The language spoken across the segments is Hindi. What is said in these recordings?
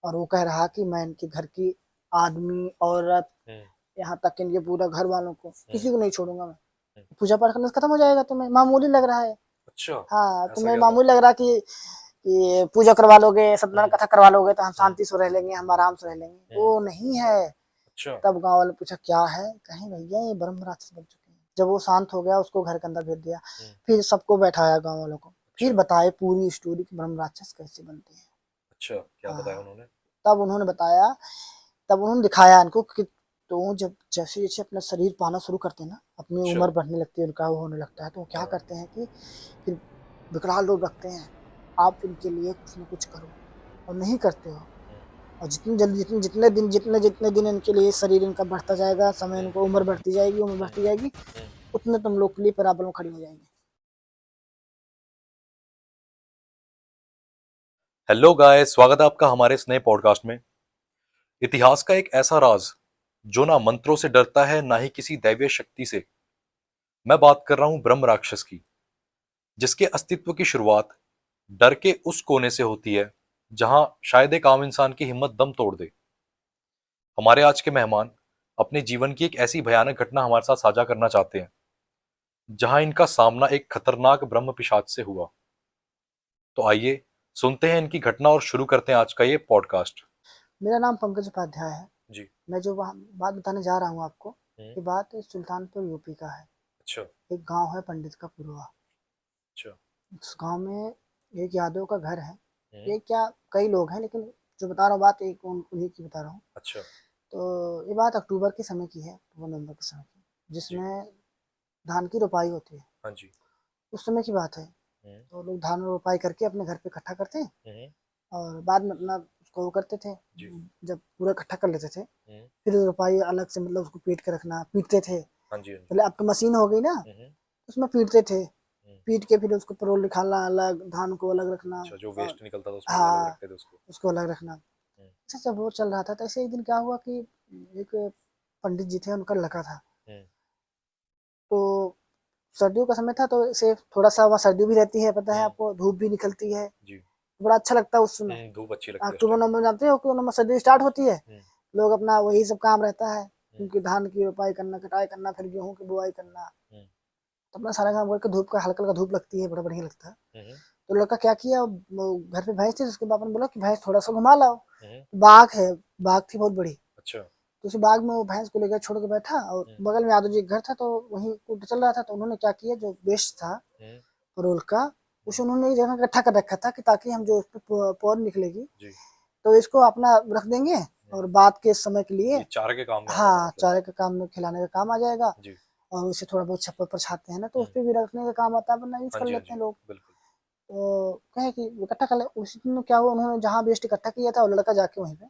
और वो कह रहा कि मैं इनके घर की आदमी, औरत, यहाँ तक कि इनके पूरा घर वालों को किसी को नहीं छोड़ूंगा मैं। पूजा पाठ करने से खत्म हो जाएगा। तुम्हें मामूली लग रहा है। अच्छा, हाँ, ऐसा तुम्हें क्या था? मामूली लग रहा कि पूजा करवा लोगे, सत्यनारायण कथा करवा लोगे तो हम शांति से रह लेंगे, हम आराम से रह लेंगे। वो नहीं है। अच्छा। तब गांव वाले पूछा क्या है, कहीं भैया ये ब्रह्म राक्षस बन चुके हैं। जब वो शांत हो गया उसको घर के अंदर भेज दिया। फिर सबको बैठाया गांव वालों को, फिर अच्छा। बताए पूरी स्टोरी कि ब्रह्म राक्षस कैसे बनते हैं। अच्छा, क्या बताया हाँ, उन्होंने? तब उन्होंने बताया, तब उन्होंने दिखाया इनको कि तो जब जैसे जैसे अपना शरीर पाना शुरू करते हैं ना, अपनी अच्छा। उम्र बढ़ने लगती है, उनका वो होने लगता है, तो वो क्या हाँ। करते हैं कि फिर विकराल रूप रखते हैं। आप इनके लिए कुछ ना कुछ करो, और नहीं करते हो। और जितनी जल्दी जितने दिन इनके लिए शरीर इनका बढ़ता जाएगा, समय इनको उम्र बढ़ती जाएगी, उतने तुम लोग के लिए प्रॉब्लम खड़ी हो जाएंगी। हेलो गाइस, स्वागत है आपका हमारे इस नए पॉडकास्ट में। इतिहास का एक ऐसा राज जो ना मंत्रों से डरता है ना ही किसी दैवीय शक्ति से। मैं बात कर रहा हूं ब्रह्म राक्षस की, जिसके अस्तित्व की शुरुआत डर के उस कोने से होती है जहां शायद एक आम इंसान की हिम्मत दम तोड़ दे। हमारे आज के मेहमान अपने जीवन की एक ऐसी भयानक घटना हमारे साथ साझा करना चाहते हैं जहां इनका सामना एक खतरनाक ब्रह्म पिशाच से हुआ। तो आइए सुनते हैं इनकी घटना और शुरू करते हैं आज का ये पॉडकास्ट। मेरा नाम पंकज उपाध्याय है। जी। मैं जो बात बताने जा रहा हूँ आपको, हम्म। ये बात सुल्तानपुर यूपी का है। अच्छा। एक गांव है पंडित का पुरवा। अच्छा। उस गांव में एक यादव का घर है। हम्म। ये क्या, कई लोग हैं, लेकिन जो बता रहा हूँ बात एक उन्हीं की बता रहा हूँ। अच्छा। तो ये बात अक्टूबर के समय की है, अक्टूबर नवंबर के समय की, जी। जिसमें धान की रोपाई होती है। हाँ जी। उस समय की बात है। हम्म। तो लोग धान रोपाई करके अपने घर पे इकट्ठा करते हैं, हम्म। और बाद में अपना उसको वो करते थे। जी। जब पूरा इकट्ठा कर लेते थे, हम्म। फिर रोपाई अलग से, मतलब उसको पीट के रखना, पीटते थे। हाँ जी। हाँ जी। पहले अब तो मशीन हो गई ना, हम्म। उसमें पीटते थे। हम्म। पीट के फिर उसको परोल निकालना अलग, धान को अलग रखना। अच्छा, जो और वेस्ट निकलता था उसमें से अलग हाँ, रखते थे उसको। उसको अलग रखना। हम्म। अच्छा, जब वो चल रहा था तो ऐसे एक दिन क्या हुआ कि एक पंडित जी थे, उनका लड़का था। हम्म। तो सर्दियों का समय था, तो इसे थोड़ा सा वहाँ सर्दी भी रहती है, पता है हम्म। आपको, धूप भी निकलती है। जी। बड़ा अच्छा लगता है उस समय। धूप अच्छी लगती है उस अक्टूबर टाइम। नवंबर जानते हो, अक्टूबर नवंबर सर्दी स्टार्ट होती है। हम्म। लोग अपना वही सब काम रहता है, हम्म। क्योंकि धान की रोपाई करना, कटाई करना, फिर गेहूं की बुआई करना। हम्म। तो अपना सारा काम करके, धूप का हल्का हल्का धूप लगती है, बड़ा बढ़िया लगता है। हम्म। तो लड़का क्या किया, वो घर पे भैंस थी, तो उसके बाप ने बोला कि भैंस थोड़ा सा घुमा लाओ। हम्म। बाघ है, बाघ थी बहुत बड़ी। अच्छा। तो उसी बाग में वो भैंस को लेकर छोड़ के बैठा, और हम्म। बगल में यादव जी का घर था, तो वहीं कूट चल रहा था। तो उन्होंने क्या किया, जो वेस्ट था हम्म। रोल का, हम्म। उसे उन्होंने एक जगह इकट्ठा कर रखा था, कि ताकि हम जो उस पर पौध निकलेगी जी। तो इसको अपना रख देंगे, हम्म। और बाद के समय के लिए, ये चारा के काम में आता था हाँ, मतलब। चारे के काम में, खिलाने का काम आ जाएगा। जी। और उसे थोड़ा बहुत छप्पर पर छाते हैं ना, तो उस हम्म। पर भी रखने का काम आता है, वरना यूज हाँ कर जी। हाँ लेते जी। हैं लोग। बिल्कुल। तो कहे कि इकट्ठा कर ले। उसी दिन क्या हुआ, उन्होंने जहाँ वेस्ट इकट्ठा किया था, वो लड़का जाके वहीं पे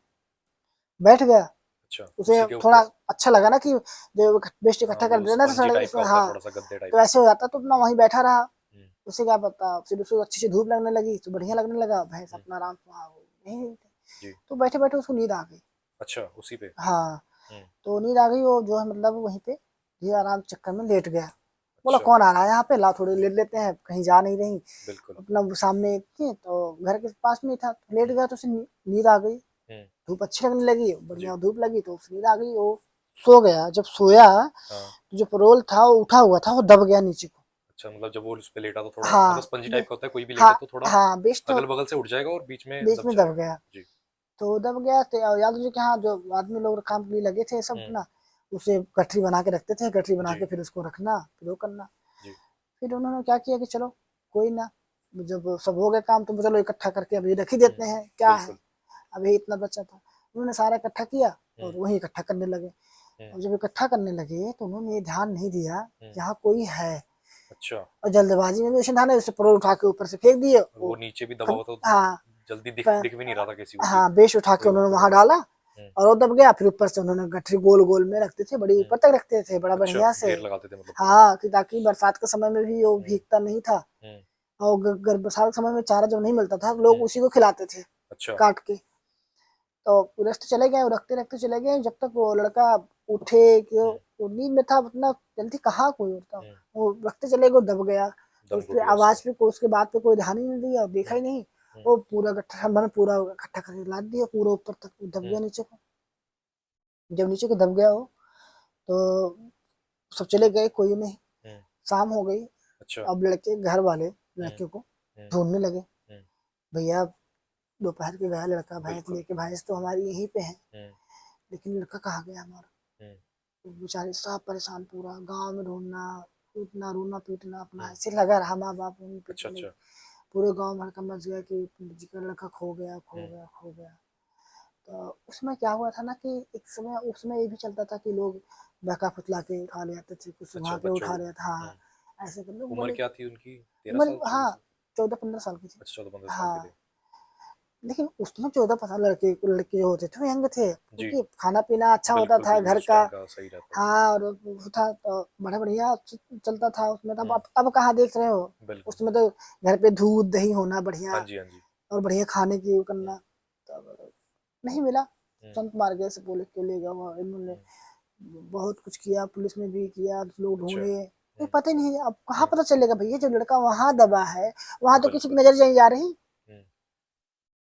बैठ गया। अच्छा, उसे उसी के थोड़ा ऊपर। अच्छा लगा ना कि जो वेस्ट हाँ, इकट्ठा कर वो देना, तो स्पंजी टाइप का होता है, हाँ, थोड़ा सा गद्दे टाइप तो का। ऐसे हो जाता, तो अपना वहीं बैठा रहा। हम्म। उसे क्या पता, फिर उसको अच्छी सी धूप लगने लगी, तो बढ़िया हम्म। लगने लगा, भैंस हम्म। अपना आराम से वहाँ नहीं थी। जी। तो बैठे बैठे उसको नींद आ गई। अच्छा, उसी पे। हाँ, हम्म। तो नींद आ गई, वो जो है मतलब वहीं पे धीरे आराम चक्कर में लेट गया। बोला अच्छा। कौन आ रहा है यहाँ पे, ला थोड़ी लेट लेते हैं, कहीं जा नहीं रही। बिल्कुल। अपना वो सामने थी, तो घर के पास में ही था, तो लेट हम्म। गया, तो उसे नींद आ गई। हम्म। धूप अच्छी लगने लगी, जी। बढ़िया धूप लगी, तो उसे नींद आ गई। वो सो गया। जब सोया, हाँ। तो जो परोल था वो उठा हुआ था, वो दब गया नीचे को। अच्छा, मतलब जब वो उस पे लेटा तो थोड़ा मतलब हाँ, स्पंजी टाइप का होता है, कोई भी हाँ, लेटे तो थोड़ा हाँ, बेच तो अगल बगल से उठ जाएगा और बीच में बीच दब में दब जाएगा। गया। जी। तो दब गया, तो यादव जी के यहाँ जो आदमी लोग काम के लिए लगे थे सब हम्म। अपना, उसे गठरी बना के रखते थे। गठरी बना जी। के फिर उसको रखना, फिर वो करना। जी। फिर उन्होंने क्या किया कि चलो कोई ना, जब सब हो गया काम, तो चलो इकट्ठा करके अभी रख ही देते हैं, क्या है, बिल्कुल। अभी इतना बचा था। उन्होंने सारा इकट्ठा किया, हम्म। और वही इकट्ठा करने लगे। हम्म। और जब इकट्ठा करने लगे, तो उन्होंने ये ध्यान नहीं दिया हम्म। यहाँ कोई है। अच्छा। और जल्दबाजी में भी उसे ध्यान है, उसे परोल उठा के ऊपर से फेंक दिए और वो नीचे भी दबा हुआ तो हाँ, जल्दी दिख प- दिख भी नहीं रहा था किसी को कि हाँ, बेश उठा के कोई उन्होंने ऊपर वहां पड़ा है। डाला, और वो दब गया। फिर ऊपर से उन्होंने गठरी गोल गोल में रखते थे, बड़ी हम्म। ऊपर तक रखते थे, बड़ा अच्छा, बढ़िया से। घेर लगाते थे मतलब पूरा। हाँ, कि ताकि बरसात के समय में भी वो हम्म। भीगता नहीं था। हम्म। और बरसात के समय में चारा जब नहीं मिलता था, लोग हम्म। उसी को खिलाते थे, अच्छा। काट के। तो रखते चले गए, रखते रखते चले गए, जब तक वो लड़का उठे कि हम्म। वो नींद में था, उतना जल्दी कहाँ कोई उठता। हम्म। वो रखते चले गए, दब गया। और दम उस घुट पर गया आवाज उसका। पे उसके बाद पे कोई ध्यान ही नहीं दिया, देखा हम्म। ही नहीं। वो पूरा गट्ठा मैंने पूरा इकट्ठा करके लाद दिया, पूरा ऊपर तक दब गया नीचे को। जब नीचे को दब गया वो, तो सब चले गए, कोई नहीं। शाम हो गई। अच्छा। अब लड़के घर वाले लड़के को ढूंढने लगे, भैया दोपहर के गया लड़का भैंस लेके, भैंस तो हमारी यहीं पे है, लेकिन लड़का कहाँ गया हमारा। तो बेचारे सब परेशान, पूरा गांव में ढूंढना, पीटना, रोना पीटना अपना ऐसे लगा रहा, माँ बाप अच्छा, अच्छा। पूरे गांव भर का मच गया कि पंडित जी का लड़का खो गया, खो गया, खो गया। तो उसमें क्या हुआ था ना कि एक समय उसमें ये भी चलता था कि लोग बहका फुसला के उठा ले आते थे, कुछ सुबह अच्छा, के बच्चों उठा को। रहे था। हाँ, ऐसे कर लोग उम्र बोले। क्या थी उनकी? 13 उम्र साल, 14 हाँ साल? 14-15 साल की थी। अच्छा, 14-15 साल के हाँ, थे। लेकिन उसमें 14-15 लड़के लड़के जो होते थे वो यंग थे, जी। क्योंकि खाना पीना अच्छा होता बिल्कुल, था बिल्कुल, घर उस का। टाइम का सही रहता था। हाँ, और वो था तो बड़ा बढ़िया चलता था उसमें। तो अब कहाँ देख रहे हो, बिल्कुल। उसमें तो घर पे दूध दही होना बढ़िया, हाँ जी, हाँ जी। और बढ़िया खाने की वो करना। तो नहीं मिला, संत मार गए से बोले के ले गया वहाँ। इन्होंने बहुत कुछ किया, पुलिस में भी किया, लोग अच्छा। ढूंढे, कोई पता ही नहीं। अब कहाँ पता चलेगा भैया, जो लड़का वहां दबा है वहां तो किसी की बिल्कुल। नजर नहीं जा रही,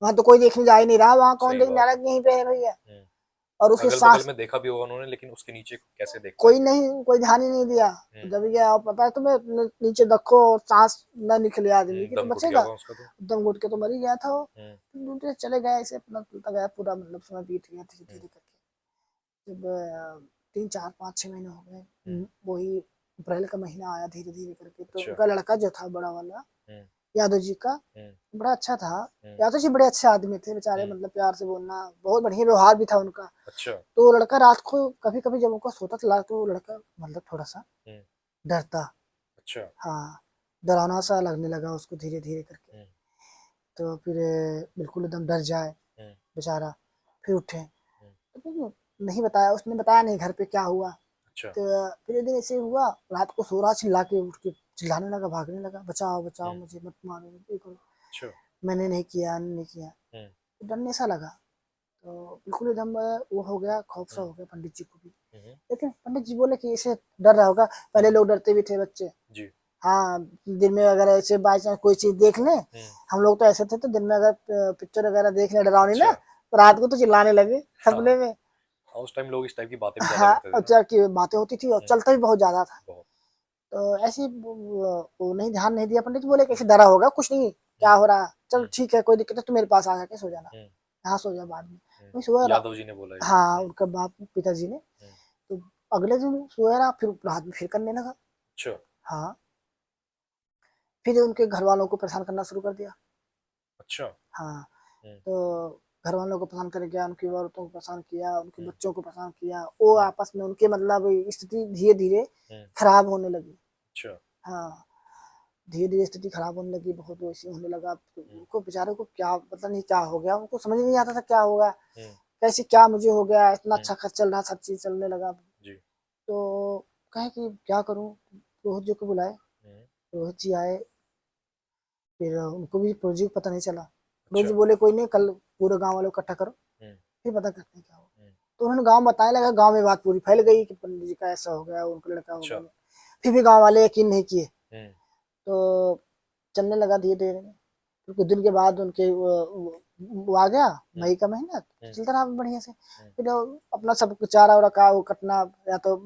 वहां तो कोई देखने जा ही नहीं रहा, वहां कौन सही देखने जा बात रहा है, यहीं पे है भैया। है। और उसके अगल-बगल सांस में देखा भी होगा उन्होंने, लेकिन उसके नीचे कैसे देख कोई पाएँगे? नहीं, कोई ध्यान ही नहीं दिया। जब गया और पता है तुम्हें, नीचे देखो सांस न निकले आदमी की तो दम घुट गया बचेगा, होगा उसका तो। दम घुट के तो मर ही गया था वो। हुँ, दूसरे चले गए, ऐसे अपना चलता गया पूरा, मतलब समय बीत गया धीरे हुँ, धीरे करके। जब 3-4-5-6 महीने हो गए, हुँ। वही अप्रैल का महीना आया धीरे धीरे करके, तो अच्छा। उनका लड़का जो था बड़ा वाला, हुँ, यादव जी का, हुँ, बड़ा अच्छा था। हुँ, यादव जी बड़े अच्छे आदमी थे बेचारे, हुँ। मतलब प्यार से बोलना, बहुत बढ़िया व्यवहार भी था उनका। अच्छा। तो लड़का रात को कभी कभी जब उनको सोता था तो वो लड़का मतलब थोड़ा सा हुँ, डरता। अच्छा। हाँ, डरावना सा लगने लगा उसको धीरे धीरे करके। हुँ, तो फिर बिल्कुल एकदम डर जाए हुँ, बेचारा, फिर उठे। हुँ। तो फिर नहीं बताया, उसने बताया नहीं घर पे क्या हुआ। अच्छा। तो फिर एक दिन ऐसे हुआ, रात को सो रहा, चिल्ला के उठ के चिल्लाने लगा, भागने लगा, बचाओ बचाओ हुँ, मुझे, मत मारो, ये करो। अच्छा। मैंने नहीं किया, नहीं किया। हुँ, तो डरने सा लगा, तो बिल्कुल एकदम वो हो गया, खौफ सा हुँ, हो गया पंडित जी को भी। हुँ, हुँ। लेकिन पंडित जी बोले कि इसे डर रहा होगा, पहले लोग डरते भी थे बच्चे। जी। हाँ, दिन में अगर ऐसे बाई चांस कोई चीज देख लें, हुँ, हम लोग तो ऐसे थे, तो दिन में अगर पिक्चर वगैरह देख लें डरावनी ना, अच्छा। तो रात को तो चिल्लाने लगे हाँ, सपने में। हाँ, उस टाइम लोग इस टाइप की बातें भी ज़्यादा हाँ, करते थे और ना। चल की बातें होती थी और हुँ, चलता भी बहुत ज्यादा था। बहुत। तो ऐसे ही वो नहीं, ध्यान नहीं दिया। पंडित बोले हुँ, कैसे डरा होगा, कुछ नहीं, हुँ, क्या हो रहा, चल हुँ, ठीक है, कोई दिक्कत है, तू मेरे पास आ जाके सो जाना, हुँ, यहाँ सो जा बाद में। हुँ। वही सोया रहा। यादव जी ने बोला ये। हाँ, हुँ, उनका बाप पिताजी ने। हुँ। तो अगले दिन सोया रहा, फिर रात में फिर करने लगा। अच्छा, हाँ, फिर उनके घर वालों को परेशान करना शुरू कर दिया। अच्छा। हाँ, हुँ, तो घर वालों को परेशान कर गया, उनकी औरतों को परेशान किया, उनके हुँ, बच्चों को परेशान किया। वो हुँ, आपस में उनके मतलब स्थिति धीरे धीरे हुँ। खराब होने लगी। अच्छा। हाँ, धीरे धीरे स्थिति खराब होने लगी, बहुत वैसे होने लगा। तो हुँ, उनको बेचारे को क्या पता नहीं क्या हो गया, उनको समझ नहीं आता था क्या होगा, हुँ, कैसे क्या मुझे हो गया, इतना हुँ। अच्छा खर्च चल रहा, सब चीज चलने लगा। जी। तो कहे कि क्या करूं, रोहित जी को बुलाए। हुँ, रोहित जी आए, फिर उनको भी प्रोजेक्ट पता नहीं चला। रोहित अच्छा। जी बोले कोई नहीं, कल पूरे गांव वालों को इकट्ठा करो, हुँ, फिर पता करते हैं क्या हुआ। हुँ, तो उन्होंने गांव बताने लगा, गांव में बात पूरी फैल गई कि पंडित जी का ऐसा हो गया, उनका लड़का हो अच्छा। गया। फिर भी गांव वाले यकीन नहीं किए। हुँ, तो चलने लगा धीरे धीरे। फिर कुछ दिन के बाद उनके वो आ गया, हुँ, मई का महीना, तो हुँ, चलता रहा बढ़िया से। हुँ। फिर अपना सब कुछ चारा वारा का वो कटना, या तो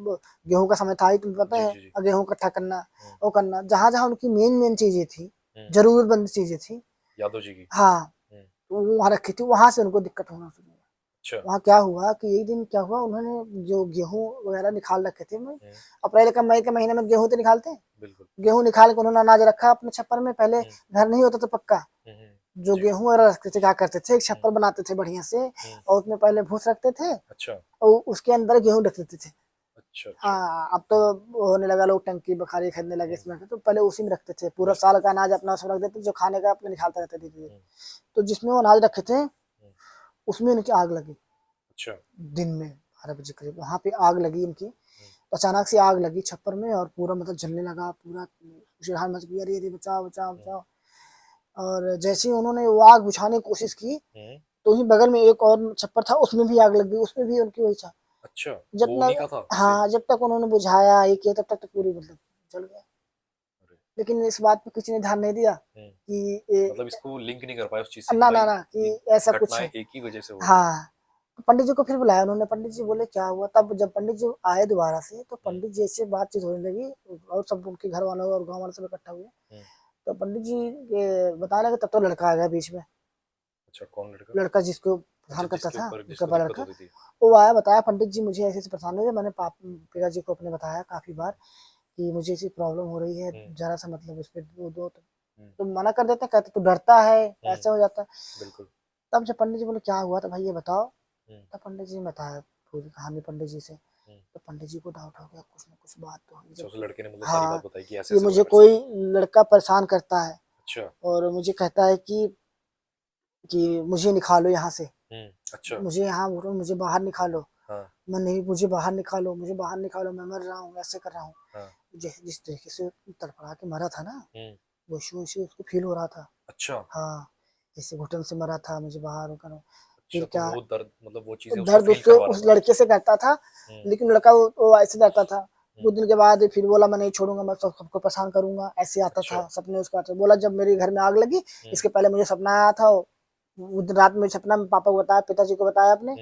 गेहूं का समय था ही, तुम्हें पता जी, है, जी, जी। और गेहूं इकट्ठा करना, हुँ, वो करना, जहां जहां उनकी मेन मेन चीजें थी, हुँ। जरूरतमंद चीजें थी। यादव जी की। हाँ, हुँ, तो वो वहां रखी थी, वहां से उनको दिक्कत होना शुरू हुआ। अच्छा। वहाँ क्या हुआ कि एक दिन क्या हुआ, उन्होंने जो गेहूं वगैरह निकाल रखे थे, हुँ, अप्रैल का मई के महीने में गेहूं तो निकालते हैं। बिल्कुल। गेहूं निकाल के उन्होंने अनाज रखा अपने छप्पर में, पहले हुँ, घर नहीं होता था पक्का, हुँ, हुँ। जो जी। गेहूं वगैरह रखते थे क्या करते थे, एक हुँ, छप्पर बनाते थे बढ़िया से, हुँ। और उसमें पहले भूस रखते थे, अच्छा, और उसके अंदर गेहूं रख देते थे। अच्छा, अच्छा। हाँ, अब तो हुँ, होने लगा, लोग टंकी बखारी खरीदने लगे हुँ, इसमें, तो पहले उसी में रखते थे, पूरा बिल्कुल। साल का अनाज अपना उसमें रख देते, जो खाने का अपने निकालते रहते धीरे धीरे। हुँ, तो जिसमें वो अनाज रखे थे, हुँ, उसमें उनकी आग लगी। अच्छा। दिन में 12 बजे करीब वहां पे आग लगी इनकी। हुँ, अचानक से आग लगी छप्पर में, और पूरा मतलब जलने लगा, पूरा चिड़ान मच गई, अरे अरे बचाओ बचाओ हुँ, बचाओ। और जैसे ही उन्होंने वो आग बुझाने की कोशिश की, हुँ। तो ही बगल में एक और छप्पर था, उसमें भी आग लग गई, उसमें भी उनकी वही था। अच्छा, जब वो उन्हीं तक, का था सेम? हाँ, जब तक उन्होंने बुझाया ये किया, तब तक तो हुँ, पूरी मतलब जल गया। अरे! लेकिन इस बात पे किसी ने ध्यान नहीं दिया कि मतलब इसको लिंक नहीं कर पाए उस चीज से कि ना भाई ना ना कि ये ऐसा कुछ घटनाएं है। एक ही वजह से हो रही है। हाँ, तो पंडित जी को फिर बुलाया उन्होंने। पंडित जी बोले क्या हुआ? तब जब पंडित जी आए दोबारा से, तो पंडित जी से बातचीत होने लगी और सब उनके घर वालों और गाँव वाले सब इकट्ठा हुए। तो पंडित जी बताने लगे, तब तो लड़का आ गया बीच में। अच्छा, कौन लड़का? लड़का जिसको अच्छा, परेशान करता जिसके था, ऊपर उसका जिसको बड़ा दिक्कत लड़का, होती थी। वो आया, बताया पंडित जी मुझे ऐसे ऐसे परेशान हो गए। मैंने पिताजी को अपने बताया काफी बार कि मुझे ऐसी प्रॉब्लम हो रही है, जरा सा मतलब इस पे दो तो मना कर देते, कहते तू डरता है, ऐसा हो जाता है। बिल्कुल। तब जब पंडित जी बोले क्या हुआ था भाई ये बताओ, तब पंडित जी ने बताया पूरी कहानी पंडित जी से। तो पंडित जी को डाउट हो गया, कुछ ना कुछ बात तो हुई। अच्छा, उस लड़के ने मतलब सारी हाँ, बात बताई कि ऐसे ये ऐसे हुआ मुझे है मेरे कोई साथ। लड़का परेशान करता है अच्छा। और मुझे कहता है कि मुझे निकालो यहाँ से, अच्छा। मुझे यहाँ बोलो, मुझे बाहर निकालो। हाँ। मैं नहीं, मुझे बाहर निकालो, मुझे बाहर निकालो, मैं मर रहा हूँ, ऐसे कर रहा हूँ। हाँ। जिस तरीके से तड़पड़ा के मरा था ना, वैसे वैसे उसको फील हो रहा था। अच्छा। हाँ, जैसे घुटन से मरा था, मुझे बाहर करो। अच्छा, फिर तो क्या, वो दर्द मतलब वो चीजें उसको दर्द फील उससे करवा रहा उस था। लड़के से करता था, लेकिन लड़का वो ऐसे रहता था। कुछ दिन के बाद फिर बोला मैं नहीं छोड़ूंगा, मैं सबको परेशान करूंगा, ऐसे आता अच्छा। था सपने उसका। आता बोला जब मेरे घर में आग लगी, इसके पहले मुझे सपना आया था, उस दिन रात में सपना में पापा को बताया, पिताजी को बताया अपने।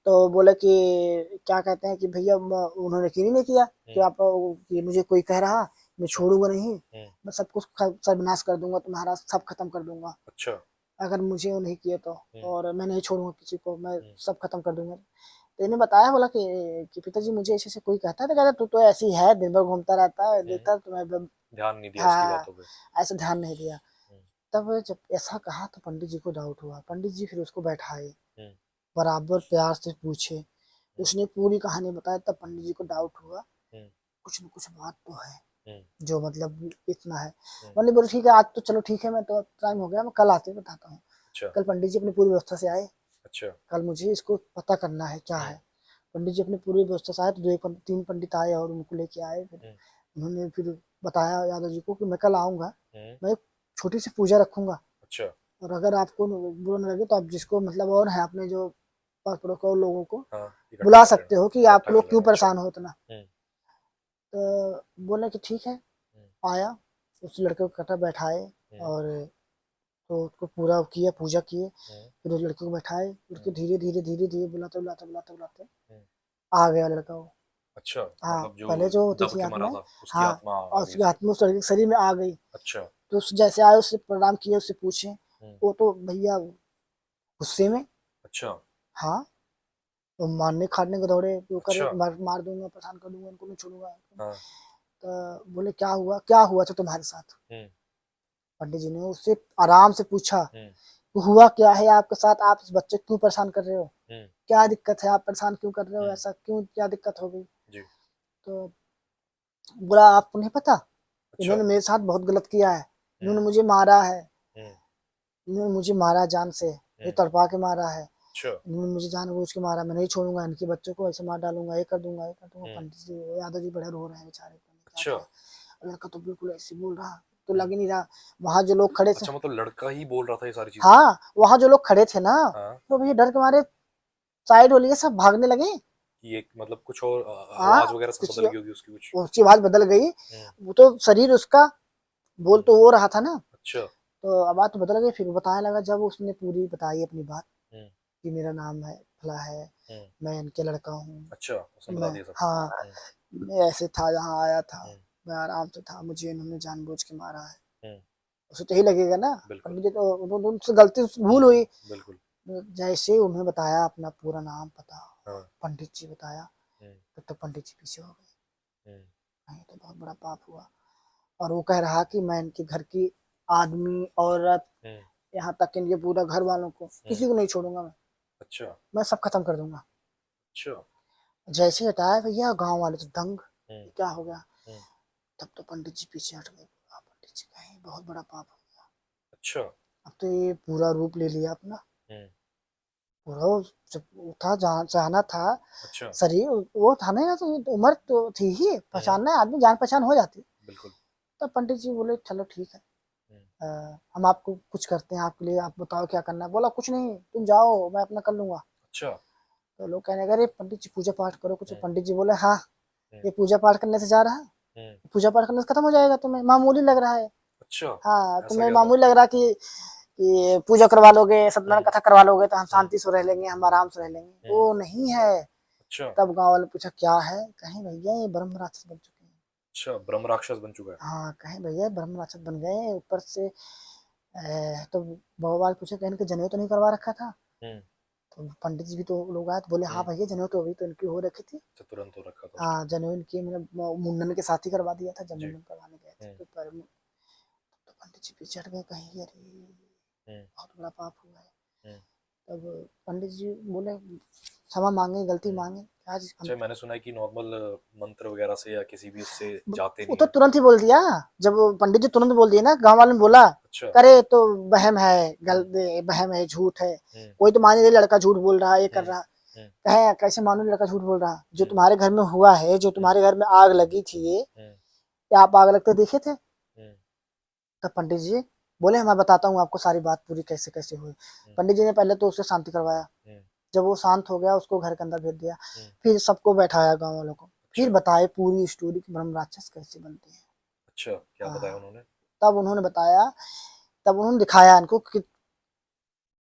तो बोले कि क्या कहते हैं कि भैया उन्होंने यकीन ही नहीं किया कि आप कि मुझे कोई कह रहा, मैं छोड़ूंगा नहीं, मैं सब कुछ सर्वनाश कर दूंगा, तुम्हारा सब खत्म कर दूंगा। अच्छा। अगर मुझे वो नहीं किए तो, और मैं नहीं छोड़ूंगा किसी को, मैं सब खत्म कर दूंगा। तो इन्हें बताया, बोला कि पिताजी मुझे ऐसे ऐसे कोई कहता है, तो कहता तू तो ऐसी है, दिन भर घूमता रहता है, देखता तुम्हें। ध्यान नहीं दिया उसकी हाँ, बातों पे। ऐसे ध्यान नहीं दिया। तब जब ऐसा कहा तो पंडित जी को डाउट हुआ। पंडित जी फिर उसको बैठाए, बराबर प्यार से पूछे, उसने पूरी कहानी बताई। तब पंडित जी को डाउट हुआ, कुछ न कुछ बात तो है जो मतलब इतना है। मैंने बोला ठीक है, आज तो चलो ठीक है, मैं तो टाइम हो गया, मैं कल आते बताता हूँ। अच्छा। कल पंडित जी अपनी पूरी व्यवस्था से आए। अच्छा। कल मुझे इसको पता करना है क्या है। पंडित जी अपनी पूरी व्यवस्था से आए, तो तीन पंडित आए और उनको लेके आए। फिर उन्होंने फिर बताया यादव जी को कि मैं कल आऊंगा, मैं एक छोटी सी पूजा रखूंगा। अच्छा। और अगर आपको बुरा न लगे तो आप जिसको मतलब और है अपने जो पास पड़ोस के और लोगों को इकट्ठा बुला कर सकते हो कि लेना, आप इकट्ठा कर लोग क्यों लेना। अच्छा। परेशान हो इतना। तो बोले कि ठीक है। आया, उस लड़के को कटा बैठाए और तो उसको पूरा किया, पूजा किए। फिर उस लड़के को बैठाए, लड़के धीरे धीरे धीरे धीरे बुलाते बुलाते बुलाते बुलाते आ गया लड़का वो। अच्छा, हाँ, मतलब जो पहले जो होती दब थी के मरा आत्माएं, था उसकी हाँ, आत्मा आ और गई उसके इसके। आत्मा उस लड़के के शरीर में आ गई। अच्छा। तो जैसे आए उससे प्रणाम किए, उससे पूछे, वो तो भैया गुस्से में, अच्छा। हाँ, वो मारने खाटने को दौड़े, वो करे अच्छा। मार दूंगा, परेशान कर दूंगा, उनको नहीं छोड़ूंगा। हाँ। तो बोले क्या हुआ था तुम्हारे साथ? पंडित जी ने उससे आराम से पूछा, तो हुआ क्या है आपके साथ, आप इस बच्चे को क्यों परेशान कर रहे हो, क्या दिक्कत है, आप परेशान क्यों कर रहे हो, ऐसा क्यों, क्या दिक्कत हो गई? जी। तो बोला आपको नहीं पता, अच्छा। इन्होंने मेरे साथ बहुत गलत किया है, इन्होंने मुझे मारा है, इन्होंने मुझे मारा जान से, ये तड़पा के मारा है, अच्छा। इन्होंने मुझे जानबूझ के मारा, मैं नहीं छोड़ूंगा, इनके बच्चों को ऐसे मार डालूंगा, ये कर दूंगा, ये कर दूंगा। पंडित जी यादव जी बड़े रो रहे हैं बेचारे, क्या अच्छा। करें। लड़का तो बिल्कुल ऐसे बोल रहा, तो लग ही नहीं रहा। वहां जो लोग खड़े थे, अच्छा, मतलब लड़का ही बोल रहा था ये सारी चीजें। हाँ, वहां जो लोग खड़े थे ना, हाँ। तो भैया डर के मारे साइड हो लिए, सब भागने लगे। कि एक मतलब कुछ और हाँ, आवाज वगैरह सब कुछ बदल गई होगी उसकी कुछ। उसकी आवाज बदल गई। वो तो शरीर उसका बोल तो वो रहा था ना, अच्छा। तो आवाज तो बदल गई। फिर बताने लगा, जब उसने पूरी बताई अपनी बात कि मेरा नाम है फला है, मैं इनके लड़का हूँ, अच्छा, उसने बता मैं, दिया सब। हाँ, मैं ऐसे था, यहाँ आया था, मैं आराम से था, मुझे इन्होंने जानबूझ के मारा है। उसे तो यही लगेगा ना, बिल्कुल। पंडित जी तो उनसे गलती भूल हुई। बिल्कुल। जैसे ही उन्हें बताया अपना पूरा नाम पता, हाँ। पंडित जी बताया, तो पंडित जी पीछे हो गए, नहीं तो बहुत बड़ा पाप हुआ। और वो कह रहा कि मैं इनके घर की आदमी औरत, यहाँ तक कि इनके पूरा घर वालों को किसी को नहीं छोड़ूंगा मैं। अच्छा। मैं सब खत्म कर दूंगा। अच्छा। जैसे ही हटाया भैया, गांव वाले तो दंग, क्या हो गया। तब तो पंडित जी पीछे हट गए। पंडित जी कहे बहुत बड़ा पाप हो गया। अच्छा। अब तो ये पूरा रूप ले लिया अपना, पूरा जब था चाहना था। अच्छा। शरीर वो था ना, तो उम्र तो थी ही, पहचानना है आदमी, जान पहचान हो जाती। बिल्कुल। तो पंडित जी बोले चलो ठीक है, हम आपको कुछ करते हैं आपके लिए, आप बताओ क्या करना है। बोला कुछ नहीं, तुम जाओ, मैं अपना कर लूंगा। अच्छा। तो लोग कहने लगे अरे पंडित जी पूजा पाठ करो कुछ। पंडित जी बोले हाँ, ये पूजा पाठ करने से जा रहा है, पूजा पाठ करने से खत्म हो जाएगा, तुम्हें मामूली लग रहा है। अच्छा, हाँ, ऐसा तुम्हें क्या था? मामूली लग रहा कि पूजा करवा लोगे, सत्यनारायण कथा करवा लोगे तो हम शांति से रह लेंगे, हम आराम से रह लेंगे। वो नहीं है। अच्छा, तब गांव वाले पूछा क्या है, कहीं भैया ये ब्रह्म राक्षस बन चुके हैं। अच्छा, ब्रह्म राक्षस बन चुका है। हाँ, कहीं भैया ब्रह्म राक्षस बन गए ऊपर से। तो बाबा पूछे कहीं इनके जनेऊ तो नहीं करवा रखा था? हम्म, तो पंडित जी भी तो लोग आए तो बोले हाँ भैया जनेऊ तो अभी तो इनकी हो रखी थी। अच्छा, तुरंत हो रखा था उस हाँ, टाइम। जनेऊ इनकी मैंने मुंडन के साथ ही करवा दिया था, जब जी। मुंडन करवाने गए थे तो तो पंडित जी भी चढ़ गए कहीं, अरे हम्म, बहुत बड़ा पाप हुआ है। हम्म, तब पंडित जी बोले क्षमा मांगे, गलती हम्म। मांगे आज अच्छा, मैंने सुना है कि नॉर्मल मंत्र वगैरह से या किसी भी उससे जाते वो नहीं तो है। तुरंत ही बोल दिया। जब वो पंडित जी तुरंत बोल दिए ना, गांव वाले ने बोला अच्छा। करे तो वहम है, वहम है, झूठ है, हम्म, कोई तो मान ही लड़का झूठ बोल रहा है, ये कर हम्म, रहा। हम्म, कहे कैसे मानो लड़का झूठ बोल रहा, जो हम्म, तुम्हारे घर में हुआ है, जो हम्म, तुम्हारे घर में आग लगी थी, हम्म, क्या आप आग लगते देखे थे? हम्म, तब पंडित जी बोले मैं बताता हूँ आपको सारी बात पूरी कैसे कैसे हुई। हम्म, पंडित जी ने पहले तो उससे शांति करवाया। हम्म, जब वो शांत हो गया उसको घर के अंदर भेज दिया। हम्म। फिर सबको बैठाया गाँव वालों को, फिर अच्छा, बताए पूरी स्टोरी कि ब्रह्म राक्षस कैसे बनते हैं। अच्छा, क्या बताया हाँ, उन्होंने? तब उन्होंने बताया, तब उन्होंने दिखाया इनको कि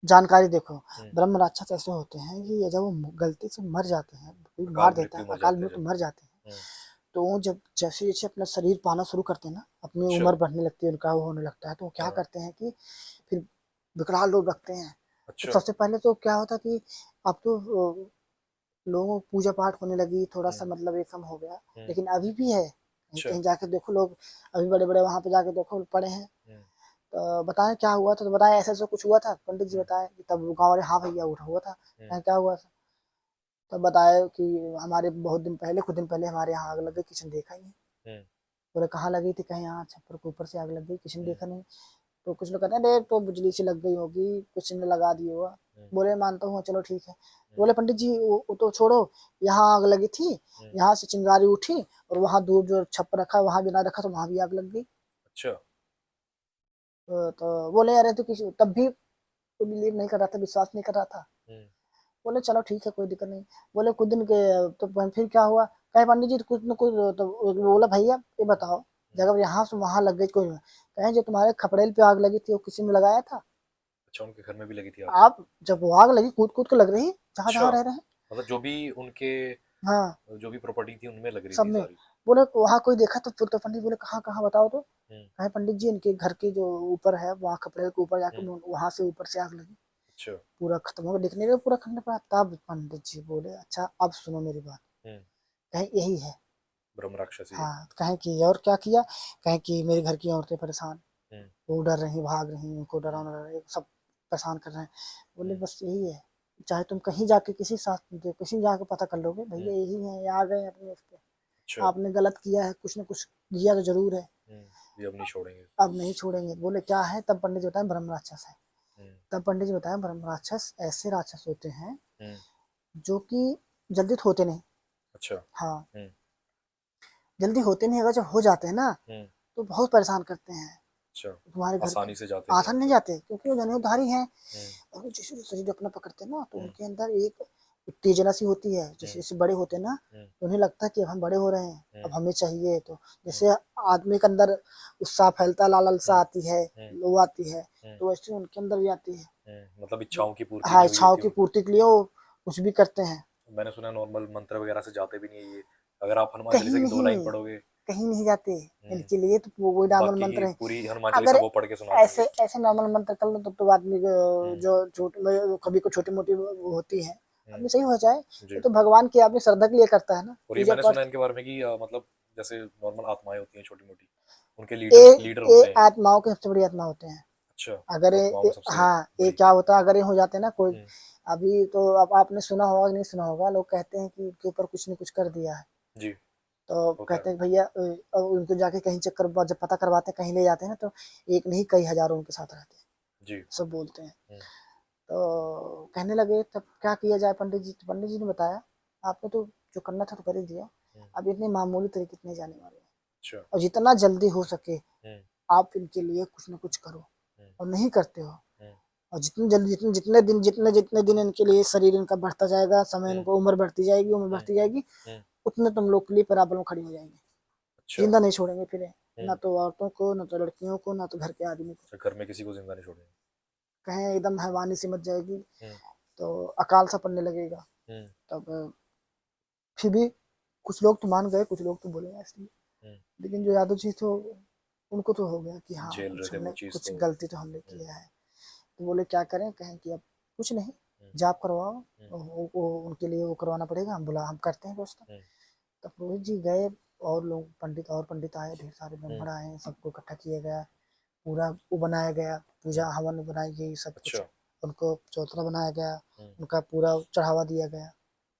जानकारी देखो, हम्म, ब्रह्म राक्षस ऐसे होते हैं कि ये जब वो गलती से मर जाते हैं, कोई मार अकाल देता है, मृत्यु मर अकाल जाते हैं मृत्यु जब। मर जाते हैं, हम्म, तो वो जब जैसे जैसे अपना शरीर पाना शुरू करते हैं ना, अपनी अच्छा, उम्र बढ़ने लगती है, उनका वो होने लगता है, तो वो क्या हाँ, करते हैं कि फिर विकराल रूप रखते हैं। तो अच्छा, सबसे पहले तो क्या होता कि अब तो लोगों को पूजा पाठ होने लगी, थोड़ा सा हम्म, मतलब ये कम हो गया, हम्म, लेकिन अभी भी है। कहीं अच्छा, कहीं जाके देखो लोग, अभी बड़े बड़े वहां पे जाके देखो पड़े हैं। हम्म, तो बताएं क्या हुआ था, तो बताएं ऐसा ऐसा कुछ हुआ था। पंडित जी हम्म, बताए कि तब गाँव वाले हाँ भैया उठा हुआ था। हम्म, कहीं क्या हुआ था, तब बताया कि हमारे बहुत दिन पहले, कुछ दिन पहले हमारे यहाँ आग लग गई, किसी ने देखा ही नहीं। हम्म, बोले कहाँ लगी थी, कहीं यहाँ छप्पर के ऊपर से आग लग गई, किसी ने हम्म, देखा नहीं। तो कुछ लोग कहते हैं अरे तो बिजली से लग गई होगी, कुछ ने लगा दी होगा। हम्म, बोले मानता हूँ, चलो ठीक है। हम्म, बोले पंडित जी वो तो छोड़ो, यहाँ आग लगी थी, हम्म, यहाँ से चिंगारी उठी और वहां दूर जो छप्पर रखा है वहां बिना रखा तो वहां भी आग लग गई। अच्छा, तो बोले अरे तो किसी तब भी बिलीव नहीं कर रहा था, विश्वास नहीं कर रहा था। हम्म, बोले चलो ठीक है कोई दिक्कत नहीं। बोले कुछ दिन के तो फिर क्या हुआ, कहे पंडित जी कुछ न कुछ तो बोला भैया ये बताओ, हम्म, जब यहाँ से वहां लग गई कोई, कहे जो तुम्हारे खपड़ेल पे आग लगी थी वो किसी ने लगाया था? अच्छा, उनके घर में भी लगी थी आग? आप जब वो आग लगी कूद कूद के लग रही जहां अच्छा, जहां रह रहे हैं। मतलब जो भी उनके हाँ, जो भी प्रॉपर्टी थी उनमें लग रही सब थी में। सारी। बोले वहां कोई देखा? तो पंडित बोले कहाँ कहाँ बताओ तो। हम्म, कहे पंडित जी इनके घर के जो ऊपर है वहाँ खपड़ेल के ऊपर जाके हम्म, वहां से ऊपर से आग लगी, अच्छा, पूरा खत्म हो गया, दिखने लगा पूरा खंड पड़ा। तब पंडित जी बोले अच्छा अब सुनो मेरी बात। हम्म, कहे यही है। ब्रह्म राक्षसी है। हाँ, कहें कि और क्या किया? कहें कि मेरे घर की औरतें परेशान, हम्म, वो डर रही, भाग रही, उनको हम्म, डराना डर रहे, सब परेशान कर रहे हैं। बोले हम्म, बस यही है, चाहे तुम कहीं जाके किसी शास्त्र किसी जाके पता कर लोगे भैया हम्म, यही है, ये आ गए अपने उस पे। अच्छा, आपने गलत किया है, कुछ न कुछ किया तो जरूर है, हम्म, ये अब नहीं छोड़ेंगे। अब नहीं छोड़ेंगे। बोले क्या है? तब पंडित जी बताए ब्रह्म राक्षस है। हम्म, तब पंडित जी बताए ब्रह्म राक्षस ऐसे राक्षस होते हैं हम्म, जो कि जल्दी होते नहीं। अच्छा, हाँ, हम्म, जल्दी होते नहीं, अगर जब हो जाते हैं ना हम्म, तो बहुत परेशान करते हैं अच्छा, तुम्हारे घर के। आसानी से जाते नहीं है आसान नहीं मतलब। जाते क्योंकि वो जनेऊधारी हैं। हम्म, और वो जैसे जो शरीर अपना पकड़ते हैं ना तो हम्म, उनके अंदर एक उत्तेजना सी होती है, जैसे हम्म, जैसे बड़े होते हैं ना हम्म, तो उन्हें लगता है कि अब हम बड़े हो रहे हैं, हम्म, अब हमें चाहिए। तो हम्म, जैसे आदमी के अंदर उत्साह फैलता, लालसा हम्म, आती है, हम्म, वो आती है, हम्म, तो वैसे उनके अंदर भी आती है। मतलब जो इच्छाओं की पूर्ति हाँ, नहीं हुई इच्छाओं होती की उनकी। पूर्ति के लिए वो कुछ भी करते हैं। मैंने सुना नॉर्मल मंत्र वगैरह से जाते भी नहीं है ये। अगर आप हनुमान कहीं चालीसा की 2 लाइन नहीं, पढ़ोगे। कहीं नहीं जाते। हम्म, इनके लिए तो वो नॉर्मल बाकी की मंत्र है। पूरी हनुमान चालीसा अगर वो पढ़ के सुना ऐसे देंगे। ऐसे नॉर्मल मंत्र कर लो तो आदमी हम्म, जो छोटे कभी को छोटी मोटी वो होती है, हम्म, आदमी सही हो जाए। ये जी। तो भगवान की अपनी श्रद्धा के लिए करता है ना, और ये पूजा मैंने पाठ। सुना है इनके बारे में कि मतलब जैसे नॉर्मल आत्माएं होती हैं छोटी मोटी, उनके ये लीडर लीडर ये होते हैं ये। आत्माओं के सबसे बड़ी आत्मा होते हैं। अच्छा, अगर आत्माओं में सबसे हाँ, ये बड़ी। क्या होता है अगर ये हो जाते हैं ना कोई, हम्म, अभी तो अब आपने सुना होगा कि नहीं सुना होगा, लोग कहते हैं कि इनके ऊपर कुछ न कुछ कर दिया है। जी, तो होता है। कहते हैं कि भैया अब उनको जाके कहीं चक्कर जब पता करवाते हैं, कहीं ले जाते हैं ना तो एक नहीं कई हजारों उनके साथ रहते हैं, जी। सब बोलते हैं। हम्म, तो कहने लगे तब क्या किया जाए पंडित जी? तो पंडित जी ने बताया आपने तो जो करना था तो कर ही दिया, हम्म, अब इतने मामूली तरीके नहीं जाने वाले हैं, अच्छा, और जितना जल्दी हो सके हम्म, आप इनके लिए कुछ ना कुछ करो, हम्म, और नहीं करते हो। हम्म, और जितनी जल्दी जितने दिन इनके लिए शरीर इनका बढ़ता जाएगा, समय हम्म, इनको उम्र बढ़ती जाएगी, उम्र हम्म, बढ़ती जाएगी, हम्म, उतने तुम लोग के लिए प्रॉब्लम खड़ी हो जाएंगे। अच्छा। जिंदा नहीं छोड़ेंगे फिर, ना तो औरतों को, ना तो लड़कियों को, ना तो घर के आदमी को। घर में किसी को जिंदा नहीं छोड़ेंगे। कहें एकदम हैवानी सी मच जाएगी हम्म, तो अकाल सा पड़ने लगेगा। हम्म, तब फिर भी कुछ लोग तो मान गए, कुछ लोग तो बोले ऐसे। हम्म। लेकिन जो यादव जी थे उनको तो हो गया कि हाँ झेल रहे थे वो हमने चीज कुछ तो। गलती तो हमने हम्म, किया है। तो बोले क्या करें, कहें कि अब कुछ नहीं, हम्म, जाप करवाओ। हम्म, उनके लिए वो करवाना पड़ेगा, हम करते हैं व्यवस्था। हम्म, तो पुरोहित जी गए, और लोग पंडित आए, ढेर सारे हम्म। ब्राह्मण आए, सबको इकट्ठा किया गया। पूरा वो बनाया गया, पूजा हवन बनाई गई, सब कुछ। अच्छा। उनको चौतरा बनाया गया, हम्म, उनका पूरा चढ़ावा दिया गया,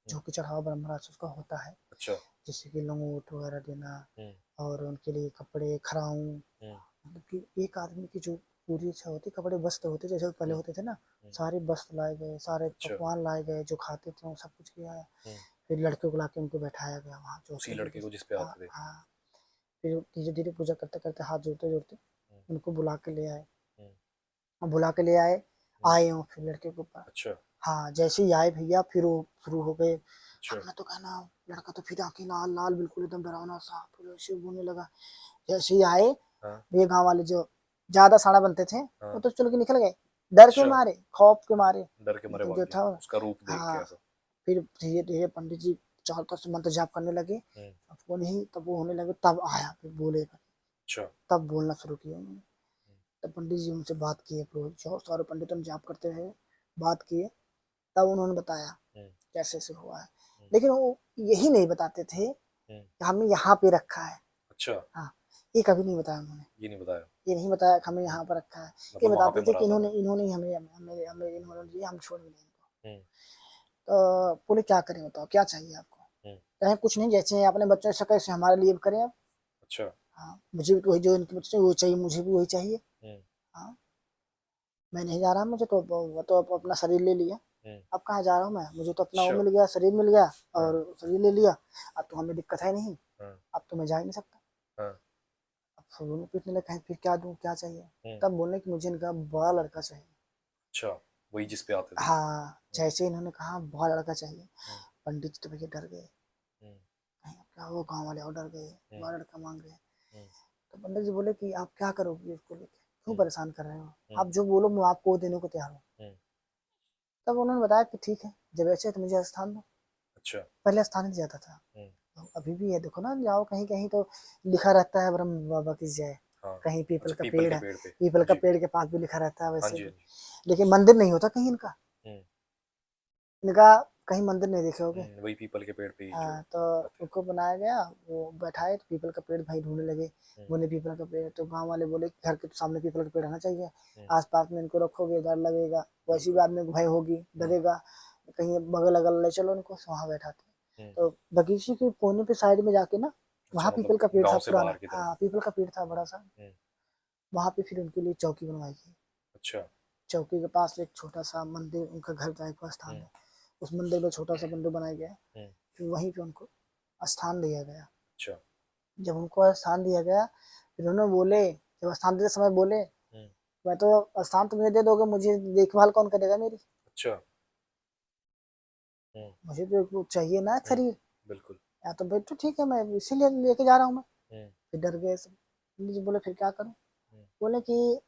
जो हम्म, कि चढ़ावा ब्रह्मराज का होता है। अच्छा। जैसे कि लंगोट वगैरह देना, हम्म, और उनके लिए कपड़े, खड़ाऊं, हम्म, मतलब कि एक आदमी की जो पूरी इच्छा होती, कपड़े वस्त्र होते जैसे पहले हम्म, होते थे ना, हम्म, सारे वस्त्र लाए गए, सारे अच्छा। पकवान लाए गए, जो खाते थे वो सब कुछ किया है। हम्म। फिर लड़के को लाके उनको बैठाया गया वहाँ उसी चौथे पे। लड़के को जिस पे हाँ आते थे। हाँ। फिर धीरे धीरे पूजा करते करते, हाथ जोड़ते जोड़ते हम्म, उनको बुला के ले आए। हम्म, और बुला के ले आए, हम्म, आए हो फिर लड़के के ऊपर। अच्छा। हाँ, जैसे ही आए भैया, फिर वो शुरू हो गए। अच्छा। हमने तो कहना, लड़का तो फिर आंखें लाल लाल, बिल्कुल एकदम डरावना सा, फिर ऐसे बोलने लगा। जैसे ही आए, हाँ, ये गांव वाले जो ज्यादा साड़ा बनते थे, वो हाँ। तो चल के निकल गए, डर के अच्छा। मारे, खौफ के मारे। डर के मारे लेकिन भाग जो गए था, उसका रूप देख के हाँ, ऐसा। फिर धीरे धीरे पंडित जी चारों तरफ से मंत्र जाप करने लगे। हम्म, अब वो नहीं, तब वो होने लगे, तब आया, फिर बोले, अच्छा। तब बोलना शुरू किया उन्होंने। हम्म, तब पंडित जी उनसे बात किए, पुरोहित जी और सारे पंडितों ने जाप करते रहे, बात किए। तब उन्होंने बताया हम्म, कैसे से हुआ है। हम्म, लेकिन वो यही नहीं बताते थे हम्म, कि हमें यहाँ पे रखा है। अच्छा। हाँ, ये कभी नहीं बताया उन्होंने। ये नहीं बताया। ये नहीं बताया कि हमें हम्म, यहाँ पर रखा है। ये मतलब वहां पे बताते थे मरा कि था इन्होंने वो। इन्होंने ही हमें हमें हमें इन्होंने दिया, हम छोड़ भी नहीं इनको। हम्म, तो बोले क्या करें, बताओ क्या चाहिए आपको। हम्म, कहें कुछ नहीं, जैसे अपने बच्चों से कैसे हमारे लिए भी करें आप। अच्छा। हाँ, मुझे भी तो वही, जो इनके बच्चे वो चाहिए, मुझे भी वही चाहिए। हम्म, हाँ, मैं नहीं जा रहा, मुझे तो वो तो अपना शरीर ले लिया। हम्म, अब कहाँ जा रहा हूँ मैं, मुझे तो अपना वो अच्छा। मिल गया, शरीर मिल गया, हाँ, और शरीर ले लिया। अब तो हमें दिक्कत है नहीं, हाँ, अब तो मैं जा ही नहीं सकता। हाँ, अब फिर उन्होंने पूछने लगे, फिर क्या दूँ, क्या चाहिए। हम्म, तब बोलने कि मुझे इनका बड़ा लड़का चाहिए। अच्छा। वही जिस पे आते थे। हाँ, हम्म, जैसे इन्होंने कहा बड़ा लड़का चाहिए, हम्म, पंडित जी तो भैया डर गए। हम्म, कहीं अब क्या हो, गाँव वाले और डर गए, हम्म, बड़ा लड़का मांग रहे हैं। हम्म, तो पंडित जी बोले कि आप क्या करोगे इसको लेके, क्यों हम्म, परेशान कर रहे हो, हम्म, आप जो बोलो मैं आपको देने को तैयार हूँ। हम्म, तब उन्होंने बताया कि ठीक है, जब ऐसे है तो मुझे स्थान दो। अच्छा। पहले स्थान ही जाता था, हम्म, तो अभी भी है, देखो ना, जाओ कहीं कहीं तो लिखा रहता है ब्रह्म बाबा की जय। हाँ। कहीं पीपल अच्छा, का पीपल पेड़ के है, पेड़ पे। पीपल हाँ का जी। पेड़ के पास भी लिखा रहता है हाँ वैसे जी, हाँ भी। जी। लेकिन मंदिर नहीं होता कहीं इनका, हम्म, इनका कहीं मंदिर नहीं देखे होगे। वही पीपल के पेड़ पे ही जो हाँ, तो रहते हैं। उनको बनाया गया, वो बैठाए, तो पीपल का पेड़ भाई ढूंढने लगे। हम्म, बोले पीपल का पेड़, तो गांव वाले बोले कि घर के सामने पीपल का पेड़ रहना चाहिए, हम्म, आस पास में इनको रखोगे डर लगेगा, वैसे भी बिल्कुल। आदमी को भय होगी, हम्म, डरेगा। कहीं बगल अगल ले चलो उनको, वहां बैठाते। हम्म, तो बगीचे के कोने पे साइड में जाके ना, अच्छा, वहां पीपल मतलब का पेड़ था गांव से पुराना, बाहर की तरफ। हाँ पीपल का पेड़ था बड़ा सा। हम्म, वहां पे फिर उनके लिए चौकी बनवाई गई। अच्छा। चौकी के पास एक छोटा सा मंदिर, उनका घर टाइप का स्थान हम्म, है, उस मंदिर में छोटा सा मंदिर बनाया गया। हम्म, फिर वहीं पे उनको स्थान दिया गया। अच्छा। जब उनको स्थान दिया गया, फिर उन्होंने बोले, जब स्थान देते समय बोले, हम्म, मैं तो स्थान तो मुझे दे दोगे, मुझे देखभाल कौन करेगा मेरी, अच्छा। हम्म, मुझे तो चाहिए ना एक हम्म, शरीर। बिल्कुल। या तो भाई तो ठीक है, मैं इसीलिए लेके जा रहा हूँ मैं। हम्म, फिर डर गए सब। पंडित जी बोले फिर क्या करूँ। हम्म, बोले कि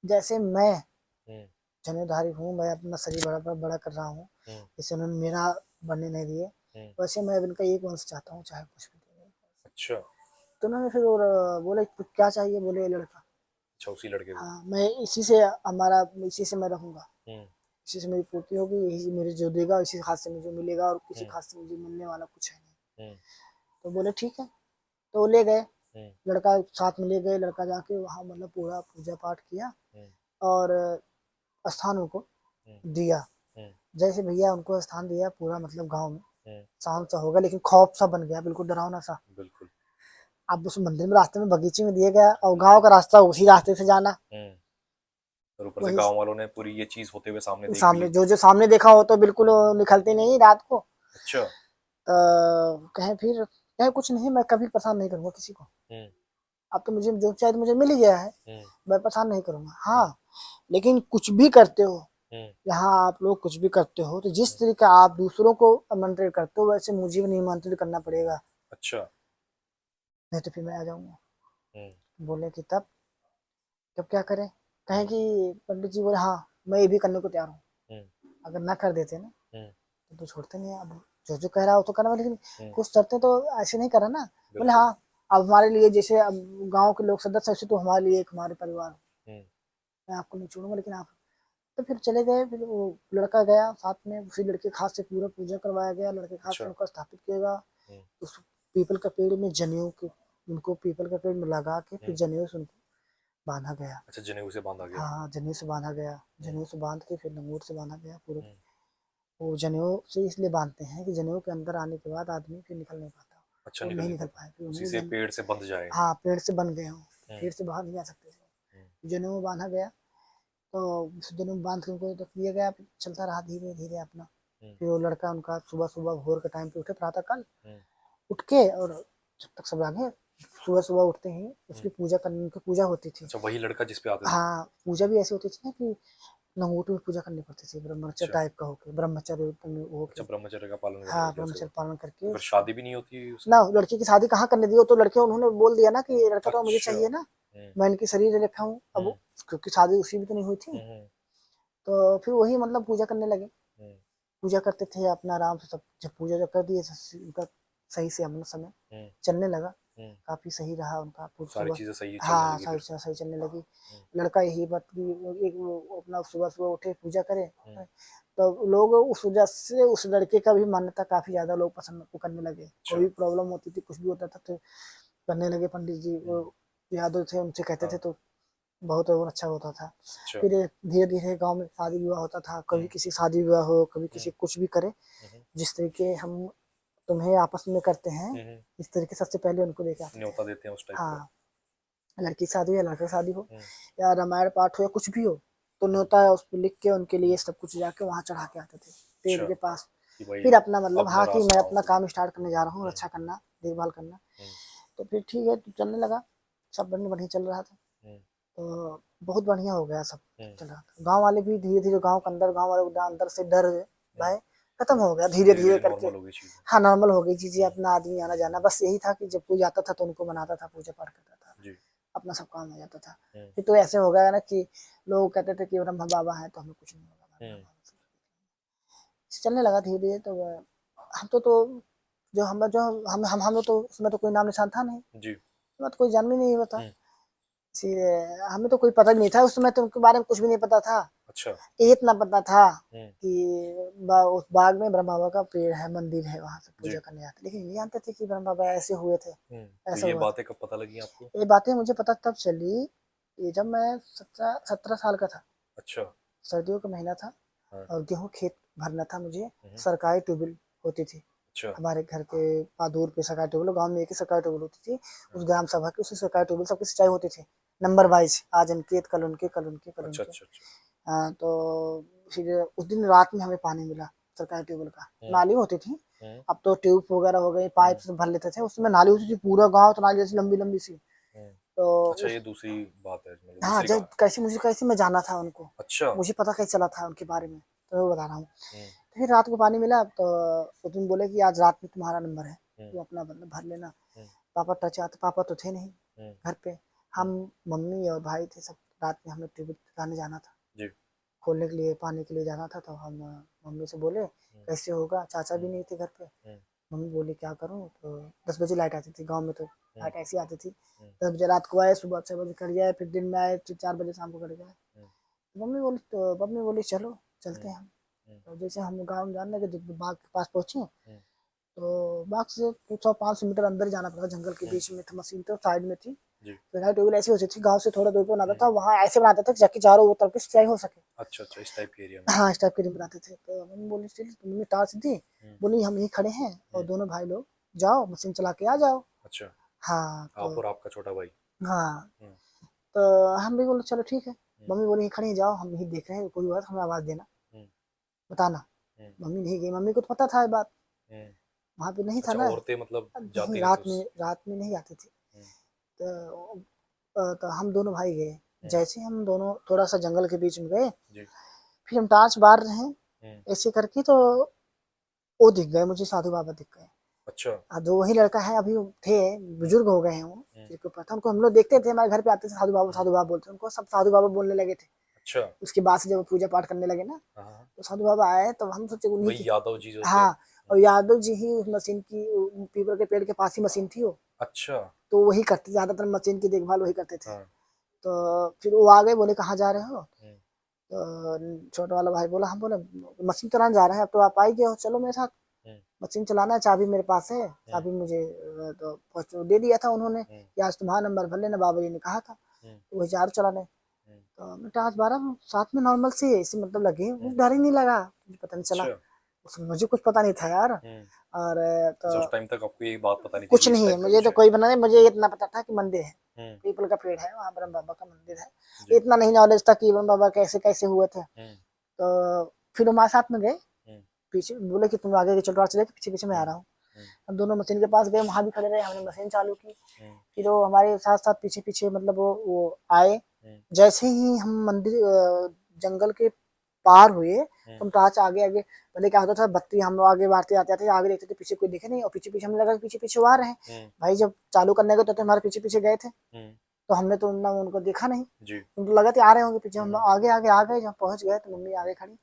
जैसे मैं हम्म, जनेधारी हूँ, मैं अपना शरीर बड़ा बड़ा बड़ा कर रहा हूँ, हम्म, जैसे उन्होंने मेरा बनने नहीं दिए, हम्म, वैसे मैं अब इनका एक वंश चाहता हूँ, चाहे कुछ भी दे। अच्छा। तो उन्होंने फिर बोले क्या चाहिए, बोले लड़का। अच्छा, उसी लड़के को। हाँ, मैं इसी से, हमारा इसी से मैं रहूंगा, हम्म, इसी से मेरी पूर्ति होगी, यही मेरे जो देगा इसी हाथ से मुझे मिलेगा, और किसी हम्म, हाथ से मुझे मिलने वाला कुछ है नहीं। हम्म, तो बोले ठीक है, तो वो ले गए, हम्म, लड़का साथ में ले गए, लड़का जाके वहाँ मतलब पूरा पूजा पाठ किया, हम्म, और स्थान उनको हम्म, दिया। हम्म, जैसे भैया उनको स्थान दिया, पूरा मतलब गांव में हम्म, शांत सा होगा, लेकिन खौफ सा बन गया, बिल्कुल डरावना सा। बिल्कुल। अब उस मंदिर में रास्ते में बगीचे में दिया गया, और गांव का रास्ता उसी रास्ते से जाना। हम्म, और ऊपर से वही गांव वालों ने पूरी ये चीज होते हुए सामने देख भी सामने, ली। जो जो सामने देखा हो तो बिल्कुल निकलते नहीं रात को। अच्छा। तो कहें फिर, कहें कुछ नहीं, मैं कभी परेशान नहीं करूंगा किसी को। हम्म, अब तो मुझे जो चाहिए मुझे मिल ही गया है, हम्म, मैं परेशान नहीं करूंगा। हम्म, हाँ, लेकिन कुछ भी करते हो, हम्म, यहाँ आप लोग कुछ भी करते हो, तो जिस हम्म, तरीके आप दूसरों को आमंत्रित करते हो, वैसे मुझे भी निमंत्रित करना पड़ेगा। अच्छा। नहीं तो फिर मैं आ जाऊंगा। हम्म, बोले कि तब क्या करें? कहें कि पंडित जी बोले हाँ मैं ये भी करने को तैयार हूँ। हम्म, अगर ना कर देते ना हम्म, तो छोड़ते नहीं है। अब जो जो कह रहा हो तो करना, लेकिन हम्म, कुछ शर्तें तो ऐसे नहीं करा ना। बोले बिल्कुल। हाँ अब हमारे लिए जैसे अब गांव के लोग सदस्य ऐसे तो हमारे लिए एक हमारे परिवार हो। हम्म, मैं आपको नहीं छोड़ूंगा लेकिन आप। तो फिर चले गए। फिर वो लड़का गया साथ में, उसी लड़के खास से पूरा पूजा करवाया गया। लड़के खास से अच्छा। उनका स्थापित किया गया। हम्म, उस पीपल का पेड़ में जनेऊ के, उनको पीपल का पेड़ में लगा के फिर हम्म, जनेऊ से उनको बांधा गया। अच्छा, जनेऊ से बांधा गया। हाँ जनेऊ से बांधा गया। हम्म, जनेऊ से बांध के फिर लंगोट से बांधा गया पूरे। हम्म, वो जनेऊ से इसलिए बांधते हैं कि जनेऊ के अंदर आने के बाद आदमी फिर निकल नहीं पाता। अच्छा, वो निकल नहीं नहीं निकल पाता। पाए फिर उसी उन्होंने से पेड़ से बंध जाए। हाँ पेड़ से बन गए हों। हम्म, पेड़ से बाहर नहीं आ सकते हम्म, थे। जनेऊ बांधा गया। तो उस जनेऊ बांध के उनको रख दिया गया। फिर चलता रहा धीरे धीरे अपना। हम्म, फिर वो लड़का उनका सुबह सुबह भोर के टाइम पे उठे प्रातः काल, हम्म, उठ के और जब तक सब आगे सुबह सुबह उठते ही हम्म। उसकी पूजा करने, उनकी पूजा होती थी। अच्छा, वही लड़का जिस पे आते थे। हाँ पूजा भी ऐसी होती थी ना कि लंगोट में पूजा करनी पड़ती थी, ब्रह्मचर्य अच्छा। टाइप का होके, ब्रह्मचर्य अच्छा, होके। ब्रह्मचर्य का पालन करने हाँ लगे उसके ब्रह्मचर्य बाद। पालन तो करके फिर शादी भी नहीं होती ना। उसकी। लड़की की शादी कहाँ करने दी? वो तो लड़के उन्होंने बोल दिया ना कि लड़का तो मुझे अच्छा। चाहिए ना, हम्म, मैं इनकी शरीर रखा हूँ अब हम्म, क्योंकि शादी उसी भी तो नहीं हुई थी। हम्म, तो फिर वही मतलब पूजा करने लगे। हम्म, पूजा करते थे अपना आराम से सब। जब पूजा जब कर दिए उनका सही से अपना समय हम्म, चलने लगा। हम्म। काफी सही रहा उनका सारी सुबह। चीजें सही चलने हाँ लगी सही फिर। सही चलने लगी। हम्म, लड़का यही बात की एक वो अपना सुबह सुबह उठे पूजा करे। हम्म, तो लोग उस वजह से उस लड़के का भी मान्यता काफी ज्यादा लोग पसंद को करने लगे। अच्छा। कोई प्रॉब्लम होती थी कुछ भी होता था तो करने लगे। पंडित जी वो हम्म, यादव थे उनसे कहते थे हाँ। तो बहुत और अच्छा होता था। अच्छा। फिर धीरे धीरे गांव में शादी विवाह होता था। कभी हम्म, किसी शादी विवाह हो, कभी हम्म, किसी कुछ भी करे। हम्म, जिस तरीके हम तुम्हें आपस में करते हैं हम्म, इस तरीके सबसे पहले उनको लेके आते थे। न्योता देते हैं उस टाइप का। हाँ लड़की की शादी हो या लड़के की शादी हो हम्म, या रामायण पाठ हो या कुछ भी हो, तो हम्म, न्योता उस पर लिख के उनके लिए सब कुछ जाके वहां चढ़ा के आते थे पेड़ अच्छा। के पास। कि भाई फिर अपना मतलब अब हाँ कि नाराज मैं ना हो अपना कभी। काम स्टार्ट करने जा रहा हूँ, हम्म, रक्षा करना, देखभाल करना। हम्म, तो फिर ठीक है तो चलने लगा। सब बढ़िया बढ़िया चल रहा था। हम्म, तो बहुत बढ़िया हो गया सब। हम्म, चल रहा था। गाँव वाले भी धीरे धीरे, गाँव के अंदर, गाँव वाले को अंदर से डर हम्म। भाई खत्म हो गया धीरे धीरे धीरे धीरे करके। नॉर्मल हो गई चीजें। हाँ नॉर्मल हो गई चीजें, हम्म, अपना आदमी आना जाना। बस यही था कि जब कोई आता था तो उनको मनाता था, पूजा पाठ करता था, जी। अपना सब काम हो जाता था। हम्म, फिर तो ऐसे हो गया ना कि लोग कहते थे कि ब्रह्मा बाबा है तो हमें कुछ नहीं होगा, ब्रह्मा हम्म, बाबा चलने लगा धीरे धीरे। तो हम तो जो हम लोग तो उसमें तो कोई नाम निशान था नहीं। जी। उसमें तो कोई जान भी नहीं होता। हम्म, इसलिए हमें तो कोई पता भी नहीं था उस समय, तो उनके बारे में कुछ भी नहीं पता था। अच्छा। ये इतना पता था हम्म, कि उस बाग में ब्रह्मा बाबा का पेड़ है, मंदिर है, वहां से जी। पूजा करने आते। लेकिन नहीं जानते थे कि ब्रह्मा बाबा ऐसे हुए थे, तो ऐसा ये हुआ था। बातें कब पता लगी आपको। ये बातें मुझे पता तब चली ये जब मैं 17 साल का था। अच्छा। सर्दियों का महीना था हाँ। और गेहूं खेत भरना था मुझे। हम्म, सरकारी ट्यूबवेल होती थी अच्छा। हमारे घर के पास, दूर पे सरकारी ट्यूबवेल, गांव में एक ही सरकारी ट्यूबवेल होती थी। उस हाँ, ग्राम सभा की उसी सरकारी ट्यूबवेल सबकी सिंचाई होती थी नंबर वाइज, आज इनके कल उनके कल उनके कल अच्छा, उनके। अच्छा, अच्छा। हाँ, तो फिर उस दिन रात में हमें पानी मिला सरकारी ट्यूबवेल का। हम्म, नाली होती थी, हम्म, अब तो ट्यूब वगैरह हो गई, पाइप हम्म, से भर लेते थे। उसमें नाली होती थी पूरा गांव, तो नाली जैसी लंबी लंबी सी। हम्म। तो अच्छा, उस ये दूसरी बात है, मतलब हाँ दूसरी जब कहानी। कैसे मैं जाना था उनको, अच्छा। मुझे पता कैसे चला था उनके बारे में, तो मैं बता रहा हूँ। हम्म, तो फिर रात को पानी मिला तो उस दिन बोले कि आज रात में तुम्हारा नंबर है, हम्म, तुम अपना मतलब भर लेना। हम्म, पापा टच आते, पापा तो थे नहीं हम्म, घर पे। हम्म, हम मम्मी और भाई थे सब। रात में हमें ट्यूब लाने जाना था, जी। खोलने के लिए, पानी के लिए जाना था। तो हम मम्मी से बोले हम्म, कैसे होगा, चाचा भी हम्म, नहीं थे घर पे। हम्म, मम्मी बोली क्या करूँ? तो 10 बजे लाइट आती थी गाँव में, तो हम्म, लाइट ऐसी आती थी। हम्म, 10 बजे रात को आए, सुबह 6 बजे कट जाए, फिर दिन में आए फिर 4 बजे शाम को कट जाए। हम्म, मम्मी बोली चलो हम्म, चलते हैं हम। हम्म, तो जैसे हम गाँव जानने लगे, जब बाग के पास पहुंचे हम्म, तो बाग से 100-500 मीटर अंदर जाना पड़ा। जंगल के हम्म, बीच में था, मशीन तो साइड में थी। जी। तो टेबल ऐसी होती थी, गाँव से थोड़ा दूर पर बनाता हम्म, था, वहाँ ऐसे बनाता था ताकि चारों तरफ की सिंचाई हो सके। अच्छा, अच्छा, इस टाइप के एरिया में। हाँ इस टाइप के रिंग बनाते थे। तो मम्मी बोली चल, तो मम्मी टार्च दी, हम्म, बोली हम यहीं खड़े हैं और हम्म, दोनों भाई लोग जाओ मशीन चला के आ जाओ। अच्छा। हाँ आप तो और आपका छोटा भाई। हाँ हम्म, तो हम भी बोले चलो ठीक है। हम्म, मम्मी बोली खड़े हैं, जाओ हम यहीं देख रहे हैं, कोई हुआ तो हमें आवाज देना, हम्म, बताना। हम्म, मम्मी नहीं गई, मम्मी को तो पता था ये बात, हम्म। वहां पे नहीं था अच्छा, ना। औरतें मतलब नहीं जाती नहीं थी उस। रात में नहीं आती थी। हम्म, तो, तो हम दोनों भाई गए। हम्म, जैसे ही हम दोनों थोड़ा सा जंगल के बीच में गए, जी। फिर हम टॉर्च बार रहे हैं हम्म, ऐसे करके, तो वो दिख गए मुझे, साधु बाबा दिख गए। अच्छा। जो वही लड़का है, अभी वो थे, बुजुर्ग हो गए हैं वो, जिनको पता, उनको हम लोग देखते थे, हमारे घर पे आते थे, साधु बाबा बोलते, उनको सब साधु बाबा बोलने लगे थे। अच्छा। उसके बाद से जब वो पूजा पाठ करने लगे ना, हाँ, तो साधु बाबा आए, तो हम सोचे उन्हीं वही की। यादव जी जो थे। हाँ, और यादव जी ही उस मशीन की, पीपल के पेड़ के पास ही मशीन थी वो, अच्छा। तो वही करते थे, ज्यादातर मशीन की देखभाल वही करते थे। हाँ। तो फिर वो आ गए, बोले कहाँ जा रहे हो? हम्म, तो छोटा वाला भाई बोला, हम बोले मशीन चलाने जा रहे हैं, अब तो आप आई गए हो, चलो मेरे साथ, हम्म, मशीन चलाना है, चाबी मेरे पास है, चाबी मुझे तो दे दिया था उन्होंने हम्म, कि आज तुम्हारा नंबर भर लेना, बाबा जी ने कहा था, हम्म, तो वही चार चलाने। हम्म, तो बेटा आज 12 साथ में नॉर्मल से ऐसे मतलब लगे, वो हम्म, डर ही नहीं लगा, मुझे पता नहीं चला, अच्छा। मुझे कुछ पता नहीं था यार। हम्म। और अच्छा, तो उस टाइम तक आपको ये बात पता नहीं थी कुछ कि इस नहीं है, टाइप का मुझे कुछ तो है। कोई बना नहीं, मुझे इतना पता था कि मंदिर है, हम्म। पीपल का पेड़ है, वहाँ ब्रह्म बाबा का मंदिर है, जी। इतना नहीं नॉलेज था कि ब्रह्म बाबा कैसे कैसे हुए थे। हम्म, तो फिर हमारे साथ में गए, हम्म, पीछे बोले कि तुम आगे चलो, चले, पीछे पीछे मैं आ हम्म, रहा हूँ। हम्म, हम दोनों मशीन के पास गए, वहां भी खड़े रहे, हमने मशीन चालू की, हम्म, फिर वो हमारे साथ साथ पीछे पीछे मतलब वो आए। हम्म, जैसे ही हम मंदिर जंगल के पार हुए, हम्म, तुम टॉर्च आगे आगे, पहले क्या होता था, बत्ती हम लोग आगे बांटते आते थे, आगे देखते थे, पीछे कोई दिखे नहीं, और पीछे पीछे हमें लगा कि पीछे पीछे वो आ रहे हैं। हम्म, भाई जब चालू करने गए तो हमारे पीछे पीछे गए थे, हम्म, तो हमने तो ना उनको देखा नहीं, जी। उनको लगा था आ रहे होंगे पीछे, हम हम्म, आगे आगे आ गए, जब पहुंच गए तो मम्मी आगे खड़ी,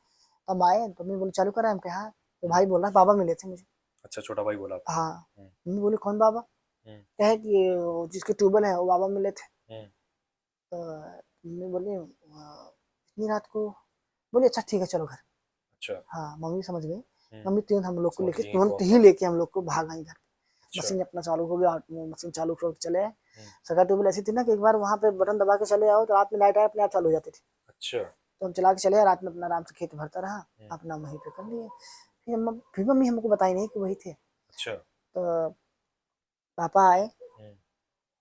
तब आए तो मम्मी बोली चालू करा, हम कहा, तो हम्म। भाई बोल रहा बाबा मिले थे मुझे। अच्छा, छोटा भाई बोला आपको। हाँ, हम्म, मम्मी बोली कौन बाबा? हम्म, कहे कि वो जिसके ट्यूबवेल है वो बाबा मिले थे। हम्म, तो मम्मी बोली इतनी रात को? बोली अच्छा ठीक है चलो घर। अच्छा। हाँ, मम्मी समझ गई। हम्म, मम्मी तुरंत हम लोग को समझ लेके, गई हैं तुरंत कौन ही था। लेके हम लोग को भाग आई घर। अच्छा। मशीन अपना चालू हो गया, मशीन चालू कर चले आए। हम्म, सरकार ट्यूबवेल ऐसी थी ना कि एक बार वहां पे बटन दबा के चले आओ तो रात में लाइट आए अपने आप चालू हो जाती थी। अच्छा। तो हम चला के चले आए, रात में अपना आराम से खेत भरता रहा, हम्म, अपना वहीं पे कर लिए। फिर मम्मी हमको बताई नहीं कि वही थे। अच्छा। तो पापा आए, हम्म,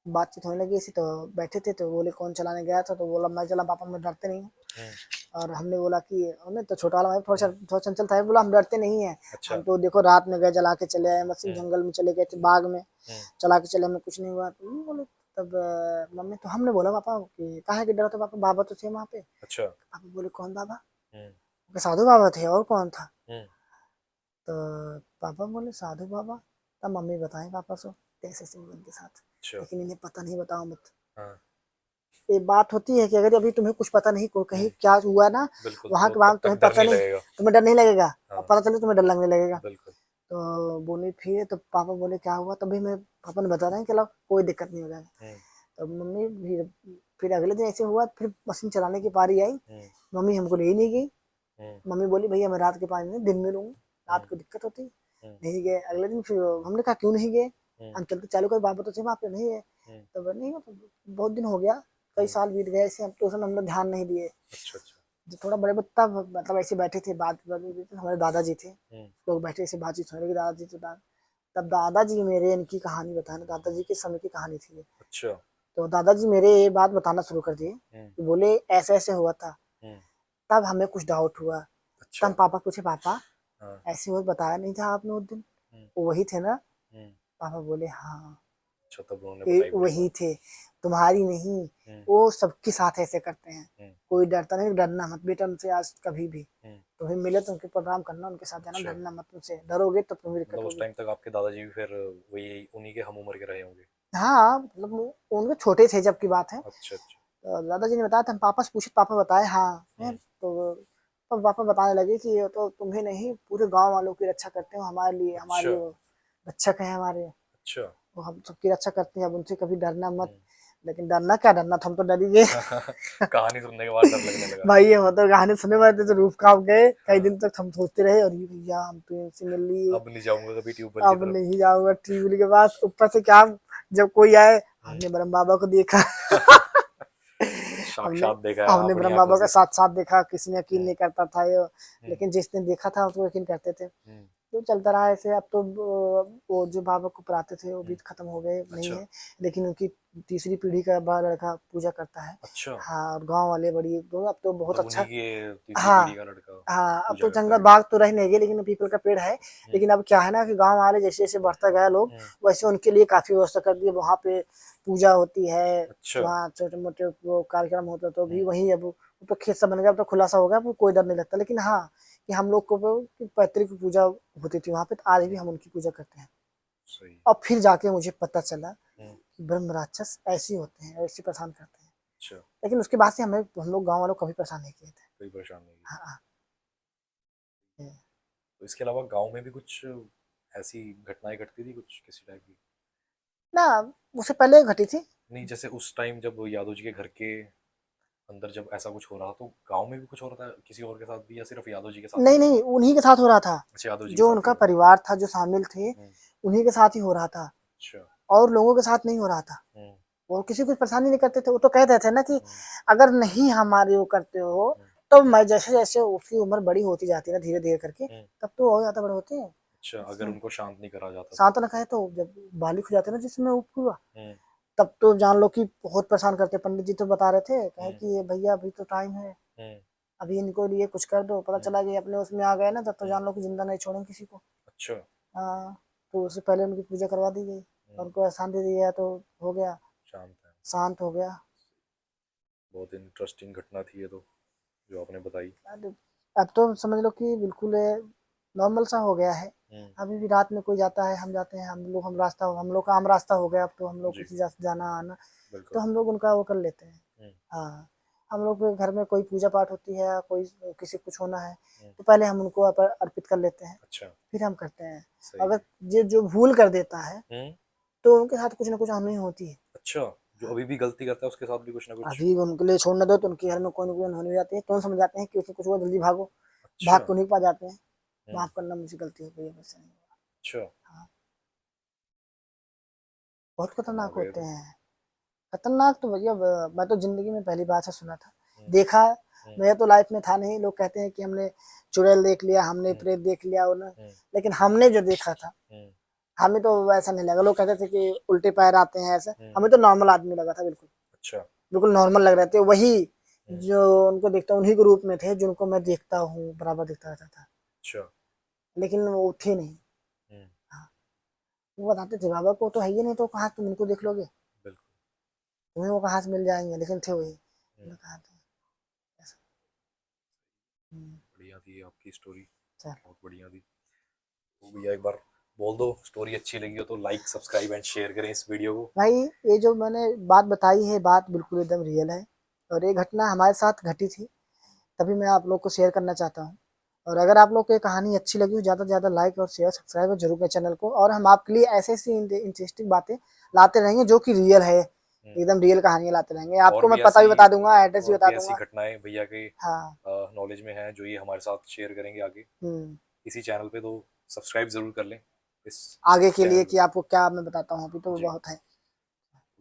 बातचीत होने लगी ऐसी, तो बैठे थे, तो बोले कौन चलाने गया था, तो बोला मैं चला, पापा मैं डरते नहीं हूँ। हम्म, और हमने बोला कि हमने तो छोटा वाला भाई थोड़ा चंचल था, बोला हम डरते नहीं है, अच्छा। हम तो देखो रात में गए जला के चले आए, मशीन हम्म, जंगल में चले गए थे, बाग में हम्म, चला के चले, हमें कुछ नहीं हुआ। तो बोले तब मम्मी, तो हमने बोला पापा कि काहे के डर, तो पापा बाबा तो थे वहाँ पे। अच्छा। पापा बोले कौन बाबा? हम्म, बोले, साधु बाबा थे, और कौन था? हम्म, तो पापा बोले साधु बाबा। तब मम्मी बताएं पापा से कैसे सिमरन के साथ, अच्छा। लेकिन इन्हें पता नहीं, बताओ मत। हाँ। ये बात होती है कि अगर अभी तुम्हें कुछ पता नहीं, को कहीं हम्म, क्या हुआ ना, बिल्कुल, वहां तो के तब बाद तक तुम्हें डर पता नहीं नहीं, लगेगा। तुम्हें डर नहीं लगेगा, और हाँ, पता चले तुम्हें डर लगने लगेगा। बिल्कुल। तो बोली फिर, तो पापा बोले क्या हुआ, तभी मैं, पापा ने बता रहे हैं कि लो कोई दिक्कत नहीं हो जाएगा। हम्म, तो मम्मी फिर अगले दिन ऐसे हुआ, फिर मशीन चलाने की पारी आई, हम्म, मम्मी हमको ले ही नहीं गई। हम्म, मम्मी बोली भैया मैं रात के पानी में दिन में रहूँ, रात हम्म, को दिक्कत होती, हम्म, नहीं गए। अगले दिन फिर हमने कहा क्यों नहीं गए, हम्म, हम चलते चालू कर, बाबा तो थे वहाँ पे, नहीं है। हम्म, तो बोले, नहीं तो बहुत दिन हो गया, कई हम्म, साल बीत गए ऐसे, हम तो उस समय हम लोग ध्यान नहीं दिए। अच्छा, अच्छा। जो थोड़ा बड़े तब मतलब ऐसे बैठे थे, हमारे दादाजी थे, हम्म, लोग बैठे ऐसे बातचीत हो रही, दादाजी तो तब दादाजी मेरे इनकी कहानी बताना, दादाजी के समय की कहानी थी ये। अच्छा। तो दादाजी मेरे ये बात बताना शुरू कर दिए हम्म, कि बोले ऐसे ऐसे हुआ था। हम्म, तब हमें कुछ डाउट हुआ, अच्छा। तब पापा पूछे पापा हाँ। ऐसे हुआ, बताया नहीं था आपने उस दिन, हम्म, वो वही थे ना? हम्म, पापा बोले हाँ, अच्छा, तब उन्होंने ये बताई पूरी वही बात। थे, तुम्हारी नहीं, हम्म, वो सबके साथ ऐसे करते हैं, हम्म, कोई डरता नहीं, डरना मत बेटा उनसे आज कभी भी, हम्म, तुम्हें मिले तो उनके प्रणाम करना, उनके साथ जाना, अच्छा। डरना मत उनसे, डरोगे तो तुम्हें मतलब दिक्कत उस होगी। टाइम तक आपके दादाजी भी फिर वही उन्हीं के हम उम्र के रहे होंगे। हाँ मतलब उनके छोटे थे जब की बात है। अच्छा, अच्छा। तो दादाजी ने बताया था, हम पापा से पूछे, पापा बताए हाँ है। हम्म, तो पापा बताने लगे कि ये तो तुम्हें नहीं, पूरे गांव वालों की रक्षा करते हो, हमारे अच्छा, लिए वो रक्षक है हमारे, अच्छा। वो हम सबकी रक्षा करते हैं, अब उनसे कभी डरना मत। हम्म। लेकिन डरना क्या, डरना था, हम तो डर ही गए। कहानी सुनने के बाद डर लगने लगा। भाई हम तो गाने सुने हुए थे, तो रूफ कांप गए, कई हाँ। दिन तक हम सोचते रहे, और ये भैया हम तो इनसे मिल लिए, अब नहीं जाऊंगा कभी ट्यूबवेल की अब तरफ। नहीं जाऊंगा टीवी के पास, ऊपर से क्या, जब कोई आए, हम्म। हमने ब्रह्म बाबा को देखा। हमने साक्षात देखा है हमने अपनी ब्रह्म आंखों बाबा का से। साथ साथ देखा, किसी ने यकीन हम्म, नहीं करता था ये, हम्म, लेकिन जिसने देखा था उसको यकीन करते थे। हम्म, तो चलता रहा ऐसे, अब तो वो जो बाबा को पढ़ाते थे वो भी हम्म, खत्म हो गए, नहीं अच्छा, है, लेकिन उनकी तीसरी पीढ़ी का बड़ा लड़का पूजा करता है। अच्छा। हाँ, और गांव वाले बड़ी दो, अब तो बहुत मतलब अच्छा। उन्हीं के तीसरी हाँ पीढ़ी का लड़का हाँ, अब पूजा तो करता है जंगल अभी भी। बाग तो रह नहीं गए, लेकिन पीपल का पेड़ है। हम्म, लेकिन अब क्या है ना कि गांव वाले जैसे जैसे बढ़ता गया लोग, हम्म, वैसे उनके लिए काफी व्यवस्था कर दी है, वहाँ पे पूजा होती है, अच्छा। वहाँ छोटे मोटे वो कार्यक्रम होते हैं, तो भी हम्म, वही अब वो तो खेत सा बन गया, अब तो खुलासा हो गया, अब कोई डर नहीं लगता। लेकिन हाँ, कि हम लोग को वो कि पैतृक पूजा होती थी वहाँ पे, तो आज भी हम्म। हम उनकी पूजा करते हैं। सही है। और फिर जाके मुझे पता चला हम्म, कि ब्रह्म राक्षस ऐसे होते हैं, ऐसे परेशान करते हैं। अच्छा, लेकिन उसके बाद से हम लोग गांव वालों को कभी परेशान नहीं किए थे। कोई परेशान नहीं है। हाँ। ये- तो इसके अलावा गांव में भी कुछ ऐसी घटनाएं घटती थी कुछ किसी टाइप की? ना, उससे पहले घटी थी। नहीं, जैसे उस टाइम जब यादव जी के घर के अंदर जब ऐसा कुछ हो रहा तो गांव में भी कुछ हो रहा था किसी और के साथ भी, या सिर्फ यादव जी के साथ ही नहीं हो रहा नहीं, था? उन्हीं के साथ हो रहा था। अच्छा, यादव जी के जो साथ ही उनका हो रहा परिवार था, जो शामिल थे, था। उन्हीं के साथ ही हो रहा था। अच्छा। और लोगों के साथ नहीं हो रहा था। हम्म, वो किसी को परेशानी नहीं करते थे। वो तो कहते थे ना कि हम्म, अगर नहीं हमारे वो करते हो, हम्म, तो मैं जैसे जैसे उसकी उम्र बड़ी होती जाती है ना, धीरे धीरे करके, हम्म। तब तो और ज्यादा बड़े होते हैं। अच्छा, अगर इसमें उनको शांत नहीं करा जाता तो? सांत्वना कहे तो जब बालिक हो जाते हैं ना, जिसमें वो पूरा, हम्म, तब तो जान लो कि बहुत परेशान करते। पंडित जी तो बता रहे थे, कहे हम्म, कि ये भैया अभी तो टाइम है, हम्म, अभी इनको लिए कुछ कर दो। पता हम्म, चला कि अपने उसमें आ गए ना, तब तो हम्म। जान लो कि जिंदा नहीं छोड़ेंगे किसी को। अच्छा। हाँ। तो उससे पहले उनकी पूजा करवा दी गई, और हम्म, उनको एहसान दे दिया, तो हो गया, शांत है। शांत हो गया। बहुत इंटरेस्टिंग घटना थी ये तो, जो आपने बताई। अब तो समझ लो कि बिल्कुल नॉर्मल सा हो गया है। हम्म, अभी भी रात में कोई जाता है, हम जाते हैं, हम लोग का आम रास्ता हो गया। अब तो हम लोग जी, किसी जाना आना, तो बिल्कुल। हम लोग उनका वो कर लेते हैं। हम्म, हाँ। हम लोग के घर में कोई पूजा पाठ होती है, कोई किसी कुछ होना है, हम्म। तो पहले हम उनको अर्पित कर लेते हैं, अच्छा, फिर हम करते हैं। सही अगर है। ये जो भूल कर देता है, हम्म। तो उनके साथ कुछ ना कुछ अनहोनी होती है। अच्छा, जो अभी भी गलती करता है उसके साथ भी कुछ ना कुछ? अभी उनके लिए छोड़ ना दो, तो उनके घर में कोई ना कोई अनहोनी हो जाती है, तो हम समझ जाते हैं कि उसने कुछ हुआ, जल्दी भागो। अच्छा। भाग को नहीं पा जाते हैं। हम्म, माफ करना, मुझसे गलती हो गई है, वैसे नहीं हुआ। अच्छा। हाँ। बहुत खतरनाक खतरनाक है ये होते तो। हैं। खतरनाक तो भैया, मैं तो जिंदगी में पहली बार से सुना था, हम्म, देखा। हम्म, मेरे तो लाइफ में था नहीं। लोग कहते हैं कि हमने चुड़ैल देख लिया, हमने हम्म, प्रेत देख लिया उन्हें, हम्म, लेकिन हमने जो देखा था, हम्म, हमें तो वैसा नहीं लगा। लोग कहते थे कि उल्टे पैर आते हैं ऐसे, हम्म। हमें तो नॉर्मल आदमी लगा था, बिल्कुल अच्छा। बिल्कुल नॉर्मल लग रहे थे। वही हम्म, जो उनको देखता हूँ, उन्हीं के रूप में थे जिनको मैं देखता हूँ, बराबर दिखता रहता था। अच्छा। लेकिन वो थे नहीं। हम्म, हाँ। वो बताते थे, बाबा को तो है ही नहीं, तो कहाँ तुम इनको देख लोगे, बिल्कुल। तुम्हें वो कहाँ से मिल जाएंगे, लेकिन थे वही। हम्म, मैंने कहा था ऐसा। हम्म, बढ़िया थी आपकी स्टोरी, चल बहुत बढ़िया थी। तो भैया एक बार बोल दो, स्टोरी अच्छी लगी हो तो लाइक सब्सक्राइब एंड शेयर करें इस वीडियो को। भाई, ये जो मैंने बात बताई है, बात बिल्कुल एकदम रियल है, और ये घटना हमारे साथ घटी थी, तभी मैं आप लोग को शेयर करना चाहता हूँ। और अगर आप लोग को ये कहानी अच्छी लगी हो, ज़्यादा से ज़्यादा लाइक और शेयर सब्सक्राइब जरूर करें चैनल को। और हम आपके लिए ऐसे ऐसी इंटरेस्टिंग बातें लाते रहेंगे, जो कि रियल है, हम्म, एकदम रियल कहानियाँ लाते रहेंगे। और आपको मैं भी पता भी ऐसी बता दूंगा, एड्रेस भी और बता भी ऐसी दूंगा। घटनाएं भैया के हाँ। नॉलेज में है जो ये हमारे साथ शेयर करेंगे आगे हम्म। इसी चैनल पे, तो सब्सक्राइब जरूर कर लें इस आगे के लिए चैनल कि आपको क्या मैं बताता हूँ, अभी तो जी। बहुत है।